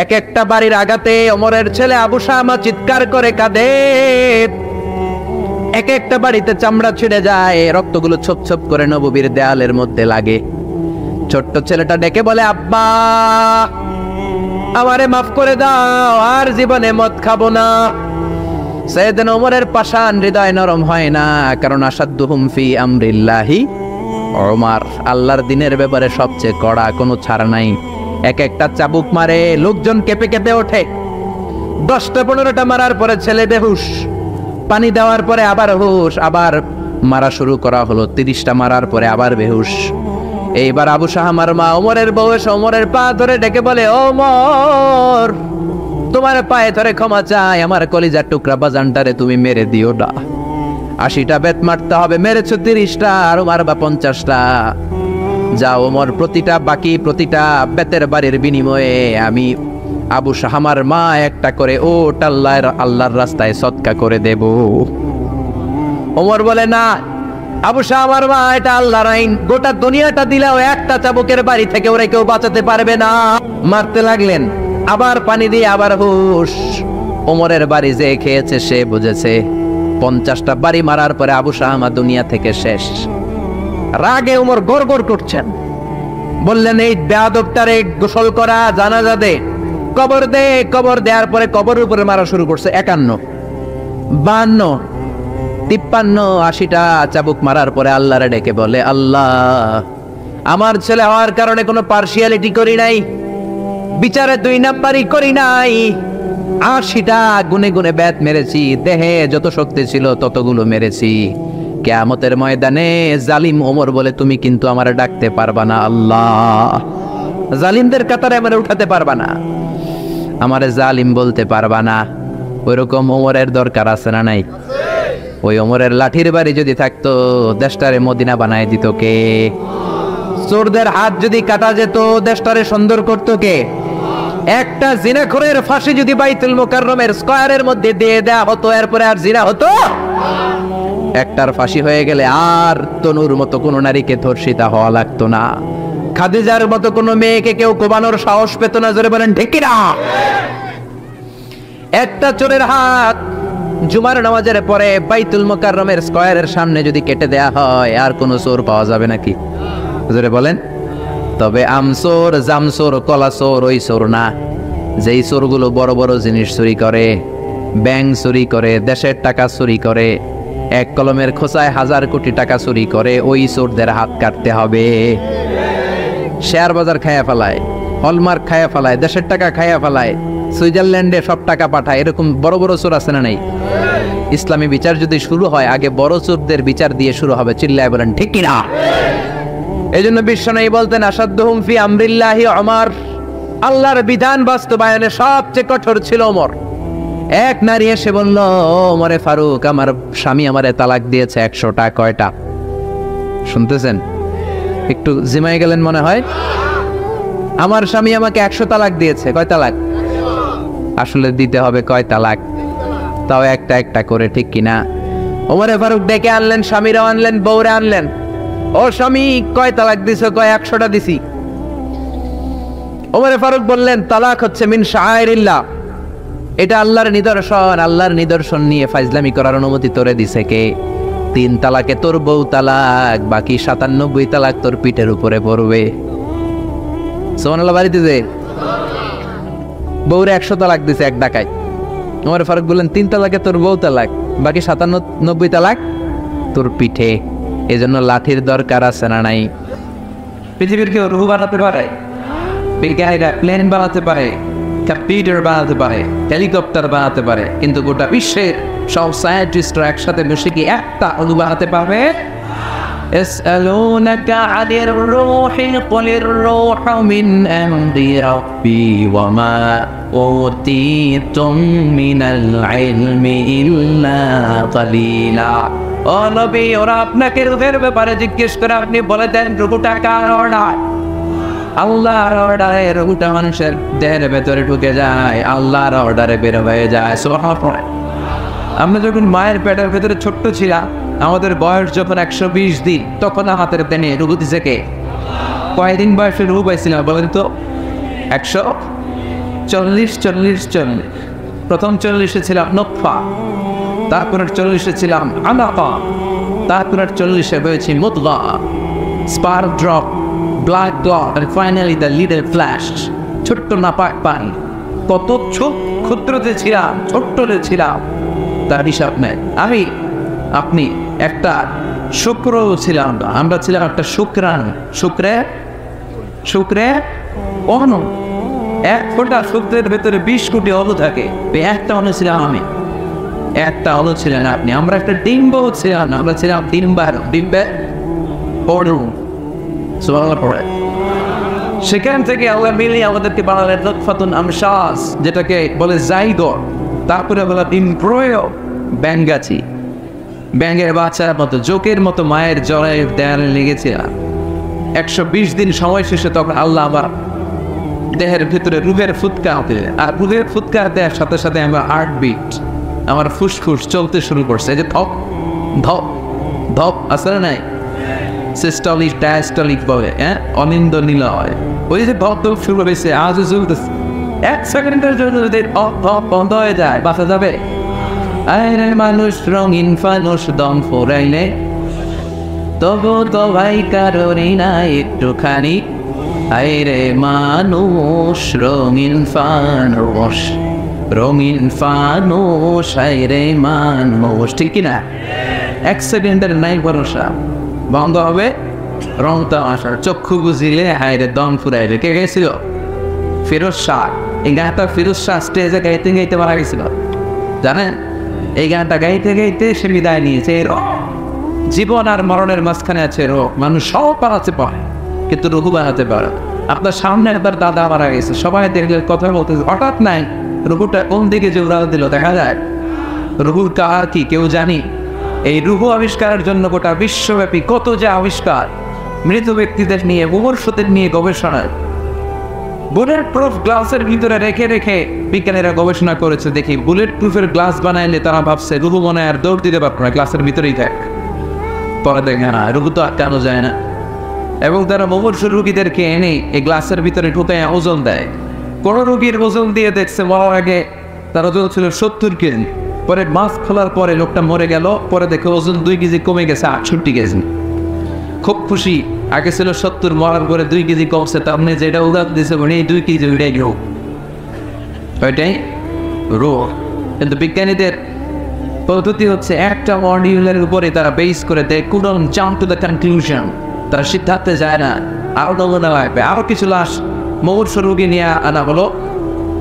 এক একটা বাড়ির আঘাতে ওমরের ছেলে আবু শামা চিৎকার করে কাঁদে। এক একটা বাড়িতে চামড়া ছিঁড়ে যায়, রক্তগুলো ছোপ ছোপ করে নববীর দেয়ালের মধ্যে লাগে। ছোট্ট ছেলেটা ডেকে বলে আব্বা আমারে মাফ করে দাও, আর জীবনে মদ খাবো না। সাইয়েদনা ওমরের পাষাণ হৃদয় নরম হয় না, কারণ আসাদ্দুহুম ফি আমরিল্লাহি ওমর, আল্লাহর দিনের ব্যাপারে সবচেয়ে কড়া, কোনো ছাড় নাই। এক একটা চাবুক মারে, লোকজন কেঁপে কেঁপে ওঠে। 10টা 15টা মারার পরে ছেলে বেহুশ, পানি দেওয়ার পরে আবার হুশ, আবার মারা শুরু করা হলো। 30টা মারার পরে আবার বেহুশ। এইবার আবু শাহামার মা ওমরের বউ এসে ওমরের পা ধরে ডেকে বলে ওমর তোমার পায়ে ধরে ক্ষমা চাই, আমার কলিজার টুকরা বাজানটারে তুমি মেরে দিও না। 80টা বেত মারতে হবে, মেরেছ 30টা, আর মারবা 50টা। যাও ওমর, প্রতিটা বেতের বাড়ির বিনিময়ে আমি আবু শাহামার মা একটা করে ওট আল্লাহর রাস্তায় সদকা করে দেব। ওমর বলে না আবু শাহামার মা, এটা আল্লাহর আইন, গোটা দুনিয়াটা দিলেও একটা চাবুকের বাড়ি থেকে ওরা কেউ বাঁচাতে পারবে না। মারতে লাগলেন, আবার পানি দিয়ে আবার হুশ। ওমরের বাড়ি যে খেয়েছে সে বুঝেছে। 50টা বাড়ি মারার পরে আবু শাহামা দুনিয়া থেকে শেষ। রাগে ওমর গড়গড় করছেন, বললেন এই বেয়াদবটারে গোসল করা, জানাজা দে, কবর দে। কবর দেওয়ার পরে কবরের উপরে মারা শুরু করছে। 51, 52, 53, 80টা চাবুক মারার পরে আল্লাহরে ডেকে বলে আল্লাহ আমার ছেলে হওয়ার কারণে কোনো পার্সিয়ালিটি করি নাই, বিচারে 2 নাম্বারই করি নাই। 80টা গুনে গুনে বেত মেরেছি, দেহে যত শক্তি ছিল ততগুলো মেরেছি। কিয়ামতের ময়দানে জালিম ওমর বলে তুমি কিন্তু আমারে ডাকতে পারবা না আল্লাহ, জালিমদের কাতারে আমারে উঠাতে পারবা না, আমারে জালিম বলতে পারবা না। ওইরকম ওমরের দরকার আছে না নাই? ওই ওমরের লাঠির বাড়ি যদি থাকতো দেশটারে মদিনা বানায় দিত কে? চোরদের হাত যদি কাটা যেত দেশটারে সুন্দর করতো কে? একটা জিনাখোরের ফাঁসি যদি বাইতুল মুকাররমের স্কয়ারের মধ্যে দিয়ে দেয়া হতো, এরপরে আর জিনা হতো? একটার ফাঁসি হয়ে গেলে আর তনুর মতো কোনো নারীকে ধর্ষিতা হওয়া লাগতো না, খাদিজার মতো কোনো মেয়েকে কেউ কোবানোর সাহস পেত না। জোরে বলেন ঠিক কিনা? একটা চোরের হাত জুমার নামাজের পরে বাইতুল মুকাররমের স্কয়ারের সামনে যদি কেটে দেয়া হয় আর কোনো চোর পাওয়া যাবে নাকি? জোরে বলেন। তবে আমচোর, জামচোর, কলাচোর ওই চোর না, যেই চোরগুলো বড় বড় জিনিস চুরি করে, ব্যাংক চুরি করে, দেশের টাকা চুরি করে, এক কলমের খোঁচায় 1000 কোটি টাকা চুরি করে, ওই চোরদের হাত কাটতে হবে। শেয়ার বাজার খায়া ফেলায়, হলমার্ক খায়া ফেলায়, দেশের টাকা খায়া ফেলায়, সুইজারল্যান্ডে সব টাকা পাঠায়, এরকম বড় বড় চোর আছে না নাই? ইসলামী বিচার যদি শুরু হয় আগে বড় চোরদের বিচার দিয়ে শুরু হবে। চিল্লায় বলেন ঠিক কিনা? এই জন্য বিশ্বনবী বলতেন আসাদ্দুহুম ফি আমরিল্লাহি ওমর, আল্লাহর বিধান বাস্তবায়নে সবচেয়ে কঠোর ছিল ওমর। এক নারী এসে বলল, ওমরে ফারুক, আমার স্বামী আমারে তালাক দিয়েছে 100টা। কয়টা? শুনতেছেন? একটু জিমাই গেলেন মনে হয়। আমার স্বামী আমাকে 100 তালাক দিয়েছে। কয় তালাক? আসলে দিতে হবে কয় তালাক? তাও একটা একটা করে, ঠিক কিনা? ওমরে ফারুক ডেকে আনলেন, স্বামীরাও আনলেন, বউরে আনলেন। ও স্বামী, কয় তালাক দিছো? কয় 100টা দিছি। ওমরে ফারুক বললেন, তালাক হচ্ছে মিন শাআইরিল্লাহ, এটা আল্লাহর নিদর্শন। আল্লাহর নিদর্শন নিয়ে ফাইজলামি করার অনুমতি তোরে দিছে কে? 3 তালাকে তোর বউ তালাক, বাকি 97 তালাক তোর পিঠের উপরে পড়বে। সুবহানাল্লাহ। বাড়িতে যে বউরে 100 তালাক দিছে এক ডাকায়, ওমর ফারুক বললেন 3 তালাকে তোর বউ তালাক, বাকি 97 তালাক তোর পিঠে। এজন্য লাঠির দরকার আছে না নাই? পৃথিবীর কেউ রুহু বানাতে পারে? বিজ্ঞানীরা প্লেন বানাতে পারে, কম্পিউটার বানাতে পারে, হেলিকপ্টার বানাতে পারে, কিন্তু গোটা বিশ্বের সব সায়েন্টিস্টরা একসাথে বসে কি একটা অণু বানাতে পারবে? يسألونك عن الروح قل الروح من أمر ربي وما أوتيتم من العلم إلا قليلا। ও নবী, ওরা আপনাকে রূহের ব্যাপারে জিজ্ঞেস করে, আপনি বলে দেন রূহটা কার অর্ডার? আল্লাহর অর্ডারে রূহটা মানুষের দেহের ভেতরে ঢুকে যায়, আল্লাহর অর্ডারে বের হয়ে যায়। সুবহানাল্লাহ। আমরা যখন মায়ের পেটের ভেতরে ছোট্ট ছিলাম, আমাদের বয়স যখন 120 দিন, তখন আমাদের দেনে রূহ দিছে কে? কয়দিন বয়সে রূহ পাইছিলাম বলেন তো? 140। প্রথম 40-এ ছিলাম নতফা, তারপর 40-এ ছিলাম আলাকা, তারপর 40-এ হয়েছি মুদগা, spark drop, blood clot, and finally the little flash, ছোট্ট নাপাক পানি। কত ক্ষুদ্রতে ছিলাম, ছোট্টতে ছিলাম, তার হিসাব নেই। আপনি একটা শুক্র ছিলাম, আমরা ছিলাম একটা শুক্রাণু। শুক্রে অণু, এক ফোঁটা শুক্রের ভেতরে 20 কোটি অণু থাকে। একটা অণু ছিলাম আমি, একটা অণু ছিলেন আপনি। আমরা একটা ডিম্ব ছিলাম, আমরা ছিলাম ডিম্বের অণু। সুবহানাল্লাহ পড়ে। সেখান থেকে আল্লাহ মিলিয়ে আমাদেরকে বানালেন নতফাতুন আমশাস, যেটাকে বলে জাইগোট, তারপরে বলে ইমব্রয়ো, ব্যাঙ্গাচি, ব্যাঙের বাচ্চার মতো, জোকের মতো মায়ের জরায়ুর দেয়ালে লেগেছিলাম। 120 দিন সময় শেষে তখন আল্লাহ আমার দেহের ভিতরে রুহের ফুৎকার দিলেন, আর রুহের ফুৎকার দেওয়ার সাথে সাথে আমার হার্টবিট, আমার ফুসফুস চলতে শুরু করছে। এই যে ধপ ধপ ধপ আসলে নাই, সিস্টলিক ডায়াস্টলিক বলে, অনিন্দ নিলয়, ওই যে ধপ ধপ শুরু হয়েছে, আজও চলতেছে। 1 সেকেন্ডের জন্য যদি ধপ ধপ বন্ধ হয়ে যায়, বাঁচা যাবে? আরে মানুষ রঙিন ফানুষ, দম ফোরাইলে তবু তো ভাই কারোরই না একটুখানি। আরে মানুষ রঙিন ফানুষ, রঙিন ফানুষ, আরে মানুষ, ঠিক কিনা? 1 সেকেন্ডের নাই ভরসা, বন্ধ হবে রং তামাশা। চক্ষু বুঝিলে হায়রে দম ফুরাইলে। কে গেছিল? ফিরোজ শাহ। এই গানটা ফিরোজ শাহ স্টেজে গাইতে গাইতে মারা গেছিল, জানেন? এই গানটা গাইতে গাইতে সে বিদায় নিয়েছে। জীবন আর মরণের মাঝখানে আছে রোগ। মানুষ সব বানাতে পারে, কিন্তু রঘু বানাতে পারে। আপনার সামনে একবার দাদা মারা গেছে, সবাই দেখলে কথা বলতেছে, হঠাৎ নাই রঘুটা কোন দিকে যে উড়াল দিল দেখা যায়। রঘুর কার কি কেউ জানি? এই রুহু আবিষ্কারের জন্য গোটা বিশ্বব্যাপী কত যে আবিষ্কার, মৃত ব্যক্তিদের নিয়ে, মুমূর্ষুদের নিয়ে গবেষণা। বুলেট প্রুফ গ্লাসের ভিতরে রেখে রেখে বিজ্ঞানীরা গবেষণা করেছে। দেখি বুলেট প্রুফের গ্লাস বানাইলে তারা ভাবছে রুহু মনে আর দৌড় দিতে পারবে না, গ্লাসের ভিতরেই থাক। পরে দেখে না, রুহু তো আটকানো যায় না। এবং তারা মুমূর্ষু রুগীদেরকে এনে এই গ্লাসের ভিতরে ঢুকে ওজন দেয়। কোন রুগীর ওজন দিয়ে দেখছে মরার আগে তার ওজন ছিল 70 কেজি, পরে মাস্ক খোলার পরে লোকটা মরে গেল, পরে দেখে ওজন 2 কেজি কমে গেছে 68 কেজি। খুব খুশি, আগে ছিল 70, মরার পরে 2 কেজি কমছে, তার মানে যেটা উদাহরণ দিয়েছে এই 2 কেজি ওইটাই রোগ, ওইটাই রোগ। কিন্তু বিজ্ঞানীদের পদ্ধতি হচ্ছে একটা মডিউলের উপরে তারা বেস করে দেয়, couldn't jump to the conclusion, তারা সিদ্ধান্তে যায় না। আরো নমুনা লাগবে, আরো কিছু লাশ মুমূর্ষু রোগী নিয়ে আনা হলো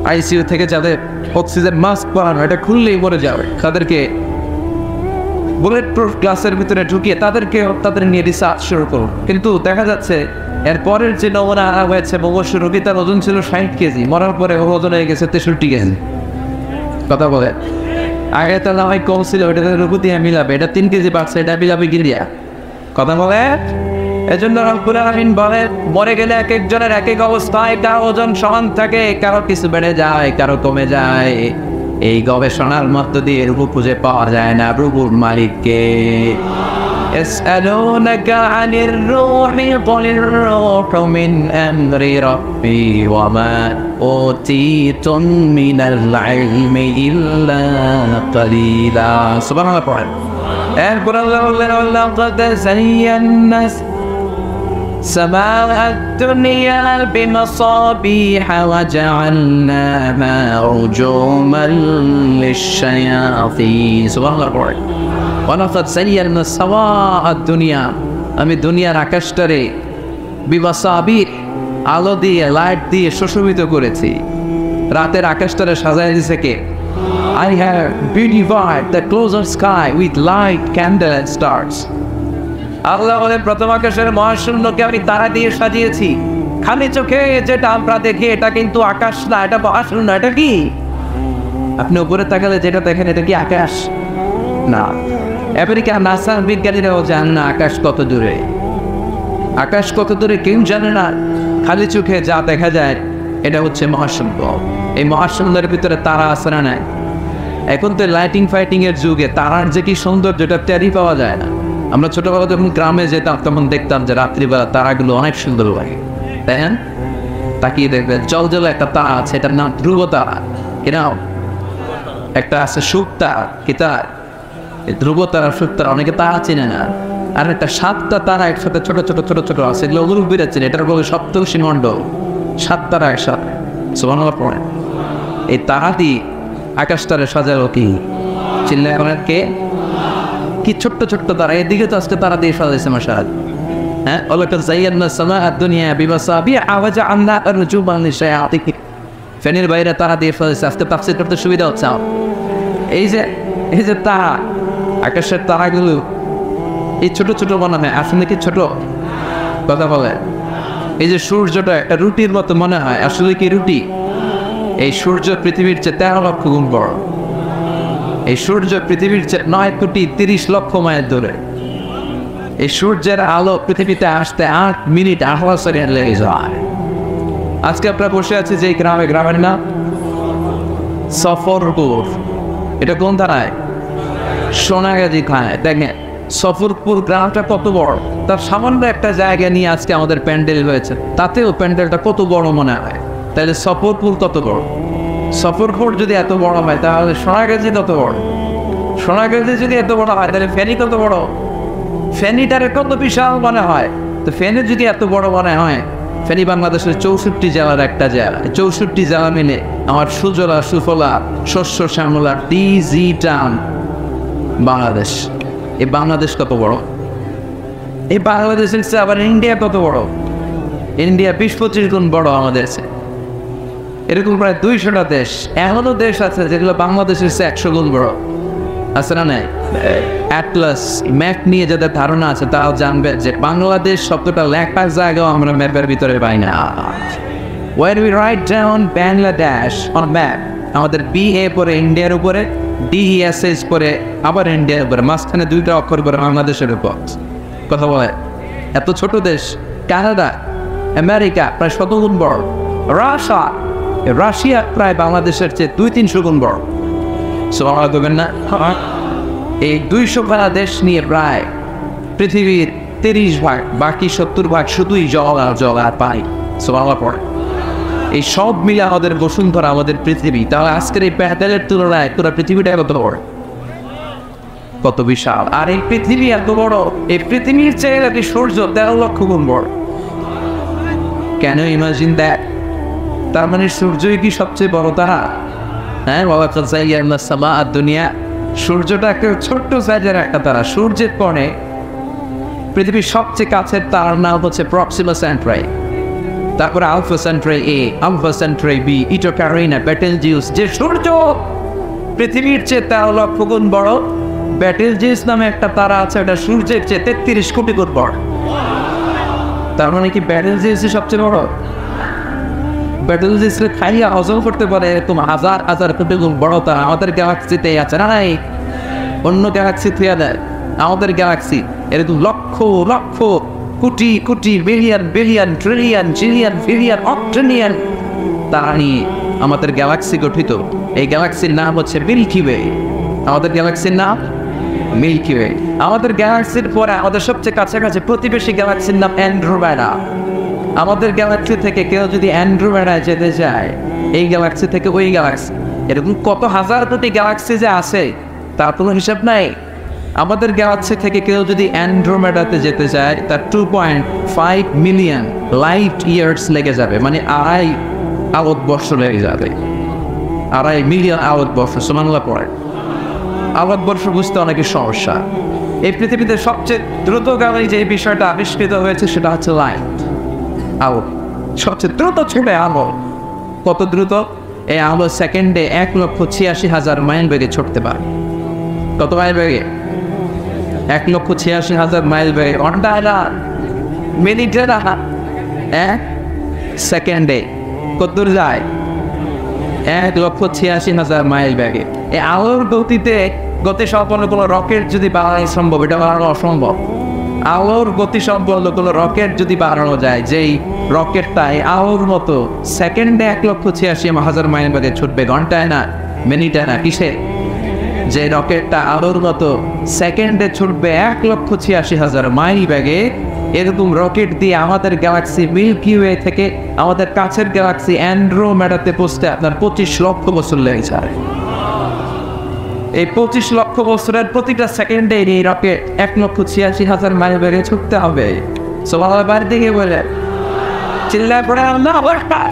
আইসিইউ থেকে, যাদের অক্সিজেন মাস্ক পরানো, এটা খুললেই মরে যাবে। তাদেরকে বুলেট প্রুফ গ্লাসের ভিতরে ঢুকিয়ে তাদের নিয়ে রিসার্চ শুরু করুন। কিন্তু দেখা যাচ্ছে এর পরের যে নমুনা আনা হয়েছে মুমূর্ষু রোগী, তার ওজন ছিল 60 কেজি, মরার পরে ওর ওজন হয়ে গেছে 63 কেজি। কথা বলে আগে তো না হয় কম ছিল, ওটা রুকু দিয়ে মিলাবে, এটা 3 কেজি বাড়ছে, এটা মিলাবে কি দিয়া? কথা বলে। এজন্য রব্বুল আলামিন বলে মরে গেলে এক একজনের এক এক অবস্থায়, কারো ওজন সমান থাকে, কারো কিছু বেড়ে যায়, কারো কমে যায়। এই গবেষণার মধ্য দিয়ে রূপ খুঁজে পাওয়া যায় না রূপুর মালিককে। يسألونك عن الروح قل الروح من أمر ربي وما أوتيتم من العلم إلا قليلا. سبحان الله. أكبر الله ولقد زينا سماء الدنيا بمصابيح وجعلناها رجوما للشياطين. سبحان الله. ولقد زينا سماء الدنيا, আমি দুনিয়ার আকাশটারে বিমাসাবিহ আলো দিয়ে লাইট দিয়ে সুশোভিত করেছি। রাতের আকাশটারে সাজায় দিয়েছে কে? I have beautified the closer sky with light, candle and stars. আল্লাহ বলে প্রথম আকাশের মহাশূন্যকে আমি তারা দিয়ে সাজিয়েছি। খালি চোখে যেটা আমরা দেখি এটা কিন্তু আকাশ না, এটা মহাশূন্য। এটা কি? আপনি উপরে তাকালে যেটা দেখেন এটা কি আকাশ? না। আমেরিকা নাসার বিজ্ঞানীরাও জানে না আকাশ কত দূরে। আকাশ কত দূরে কেউ জানে না। খালি চোখে যা দেখা যায় এটা হচ্ছে মহাশূন্য। এই মহাশূন্যের ভিতরে তারা আছে না নাই? এখন তো লাইটিং ফাইটিং এর যুগে তারার যে কি সৌন্দর্য এটা টেরই পাওয়া যায় না। আমরা ছোটবেলা যখন গ্রামে যেতাম তখন দেখতাম যে রাত্রিবেলা তারাগুলো অনেক সুন্দর লাগে, তাই না? তাকিয়ে দেখবেন জল জলে একটা তারা আছে, এটার নাম ধ্রুব তারা। কিনাও একটা আছে সুখ তারা, কি তার? ধ্রুব তারা, সুখ তারা, অনেকে তারা চিনে না। আর একটা 7টা তারা একসাথে ছোট ছোট ছোট ছোট আছে, এগুলো অগুরুপ বেরোচ্ছে, এটার বলে সপ্তর্ষি মণ্ডল। 7 তারা একসাথে সুবহানাল্লাহ পড়ে। এই তারা দিয়ে আকাশটারে সাজালো কি? চিল্লায় বলেন কে? কি ছোট্ট ছোট্ট তারা, এদিকে তো আজকে তারা দিয়ে সাজাইছে মাশাআল্লাহ। হ্যাঁ, ওয়ালাকাদ যায়্যানা সামাআ দুনিয়া বিমাসাবিহ ওয়া জাআলনাহা রুজুমান লিশ-শায়াতিন। ফেনের বাইরে তারা দিয়ে সাজাইছে। আজকে তাফসীর করতে সুবিধা হচ্ছে। এই যে তারা, আকাশের তারাগুলো এই ছোট ছোট মনে হয়, আসলে কি ছোট? কথা বলে। এই যে সূর্যটা একটা রুটির মতো মনে হয়, আসলে কি রুটি? এই সূর্য পৃথিবীর চেয়ে 13 লক্ষ গুণ বড়। এই সূর্য পৃথিবীর চেয়ে 9 কোটি 30 লক্ষ মাইল দূরে। এই সূর্যের আলো পৃথিবীতে আসতে 8 মিনিট 8 সেকেন্ড লেগে যায়। আজকে আমরা বসে আছি যে গ্রামে, গ্রামের নাম সফরপুর। এটা কোন থানায়? সোনাগাজী থানায়। দেখেন সফরপুর গ্রামটা কত বড়। তার সামান্য একটা জায়গা নিয়ে আজকে আমাদের প্যান্ডেল হয়েছে, তাতেও প্যান্ডেলটা কত বড় মনে হয়। তাহলে সফরপুর কত বড়? সফরপুর যদি এত বড় হয় তাহলে সোনাগাজী কত বড়? সোনাগাজী যদি এত বড় হয় তাহলে ফেনী কত বড়? ফেনীটারে কত বিশাল মনে হয়। তো ফেনী যদি এত বড় মনে হয়, ফেনী বাংলাদেশের 64 জেলার একটা জেলা। 64 জেলা মিলে আমার সুজলা সুফলা শস্য শ্যামলা ডিজি টাউন বাংলাদেশ। এই বাংলাদেশ কত বড়? এই বাংলাদেশের চেয়ে আবার ইন্ডিয়া কত বড়? ইন্ডিয়া 20-25 গুণ বড় আমাদের চেয়ে। এরকম প্রায় 200টা দেশ, এমনও দেশ আছে যেগুলো বাংলাদেশের চেয়ে 100 গুণ বড়। আছে না নাই? অ্যাটলাস ম্যাপ নিয়ে যাদের ধারণা আছে তারাও জানবে যে বাংলাদেশ শব্দটা লেখার জায়গাও আমরা ম্যাপের ভিতরে পাই না। When we write down Bangladesh on map, আমাদের BA পরে ইন্ডিয়ার উপরে, DESS পরে আবার ইন্ডিয়ার উপরে, মাঝখানে 2টা অক্ষর করে বাংলাদেশের উপর। কথা বলে এত ছোট দেশ। কানাডা, আমেরিকা প্রায় 100 গুণ বড়। রাশিয়া প্রায় বাংলাদেশের চেয়ে 200-300 গুণ বড়। সুবহানাল্লাহ বলবেন না? এই 200 খানা দেশ নিয়ে প্রায় পৃথিবীর 30 ভাগ, বাকি 70 ভাগ শুধুই জল আর জল আর পানি। সুবহানাল্লাহ পড়ে। এই সব মিলে আমাদের বসুন্ধরা, আমাদের পৃথিবী। তাহলে আজকের এই প্যান্ডেলের তুলনায় পুরো পৃথিবীটা কত বড়, কত বিশাল। আর এই পৃথিবী এত বড়, এই পৃথিবীর চেয়ে নাকি সূর্য 13 লক্ষ গুণ বড়। কেন? Imagine that. তার মানে সূর্যই কি সবচেয়ে বড় তারা? হ্যাঁ, ওয়ালাকাদ যায়্যানা সামাআ দুনিয়া। সূর্যটা একটা ছোট্ট সাইজের একটা তারা। সূর্যের পরে পৃথিবীর সবচেয়ে কাছের তারার নাম হচ্ছে প্রক্সিমা সেন্ট্রাই, তারপরে আলফা সেন্ট্রাই এ, আলফা সেন্ট্রাই বি, ইটো ক্যারিনা, বেটেলজিউস। যে সূর্য পৃথিবীর চেয়ে 13 লক্ষ গুণ বড়, বেটেলজিউস নামে একটা তারা আছে, ওটা সূর্যের চেয়ে 33 কোটি গুণ বড়। তার মানে কি বেটেলজিউসই সবচেয়ে বড়? ব্যাটালজিস্টে খাইয়া হজম করতে পারে এরকম হাজার হাজার কোটি গুণ বড়তা আমাদের গ্যালাক্সিতে আছে না নাই? অন্য গ্যালাক্সি থুয়া দেয়, আমাদের গ্যালাক্সি এরকম lakh lakh crore crore billion billion trillion zillion billion octillion তারা নিয়ে আমাদের গ্যালাক্সি গঠিত। এই গ্যালাক্সির নাম হচ্ছে মিল্কি ওয়ে। আমাদের গ্যালাক্সির নাম মিল্কি ওয়ে। আমাদের গ্যালাক্সির পরে আমাদের সবচেয়ে কাছাকাছি প্রতিবেশী গ্যালাক্সির নাম অ্যান্ড্রোমেডা। আমাদের গ্যালাক্সি থেকে কেউ যদি অ্যান্ড্রোমেডায় যেতে চায়, এই গ্যালাক্সি থেকে ওই গ্যালাক্সি, এরকম কত হাজার কোটি গ্যালাক্সি যে আছে তার কোনো হিসাব নাই। আমাদের গ্যালাক্সি থেকে কেউ যদি অ্যান্ড্রোমেডাতে যেতে চায় তার 2.5 মিলিয়ন লাইট ইয়ার্স লেগে যাবে, মানে 2.5 আলোক বর্ষ লেগে যাবে। 2.5 মিলিয়ন আলোক বর্ষ সুবহানাল্লাহ পড়ে। আলোক বর্ষ বুঝতে অনেকের সমস্যা। এই পৃথিবীতে সবচেয়ে দ্রুতগামী যে বিষয়টা আবিষ্কৃত হয়েছে সেটা হচ্ছে লাইট, আলো। সবচেয়ে দ্রুত ছুটে আলো। কত দ্রুত? এই আলো সেকেন্ডে 1,86,000 মাইল বেগে ছুটতে পারে। কত মাইল বেগে? 1,86,000 মাইল বেগে। ঘন্টায় না, মিনিটে না, সেকেন্ডে কত দূর যায়? 1,86,000 মাইল বেগে। এই আলোর গতি সম্পন্ন কোনো রকেট যদি বানানো সম্ভব, এটা বানানো অসম্ভব। আলোর গতি সম্পন্ন কোনো রকেট যদি বানানো যায়, যেই রকেটটাই আলোর মতো সেকেন্ডে 1,86,000 মাইল বেগে ছুটবে, ঘন্টায় না, মিনিটে না, কিসে? যে রকেটটা আলোর মতো সেকেন্ডে ছুটবে 1,86,000 মাইল বেগে, এরকম রকেট দিয়ে আমাদের গ্যালাক্সি মিল্কি ওয়ে থেকে আমাদের কাছের গ্যালাক্সি অ্যান্ড্রোমেডাতে পৌঁছতে আপনার 25 লক্ষ বছর লেগে যায়। এই 25 লক্ষ বছরের প্রতিটা সেকেন্ডে এই রকেট 1,86,000 মাইল বেগে ছুটতে হবে। সুবহানাল্লাহ, বাড়ি থেকে বলে চিল্লায় পড়ে আল্লাহু আকবার।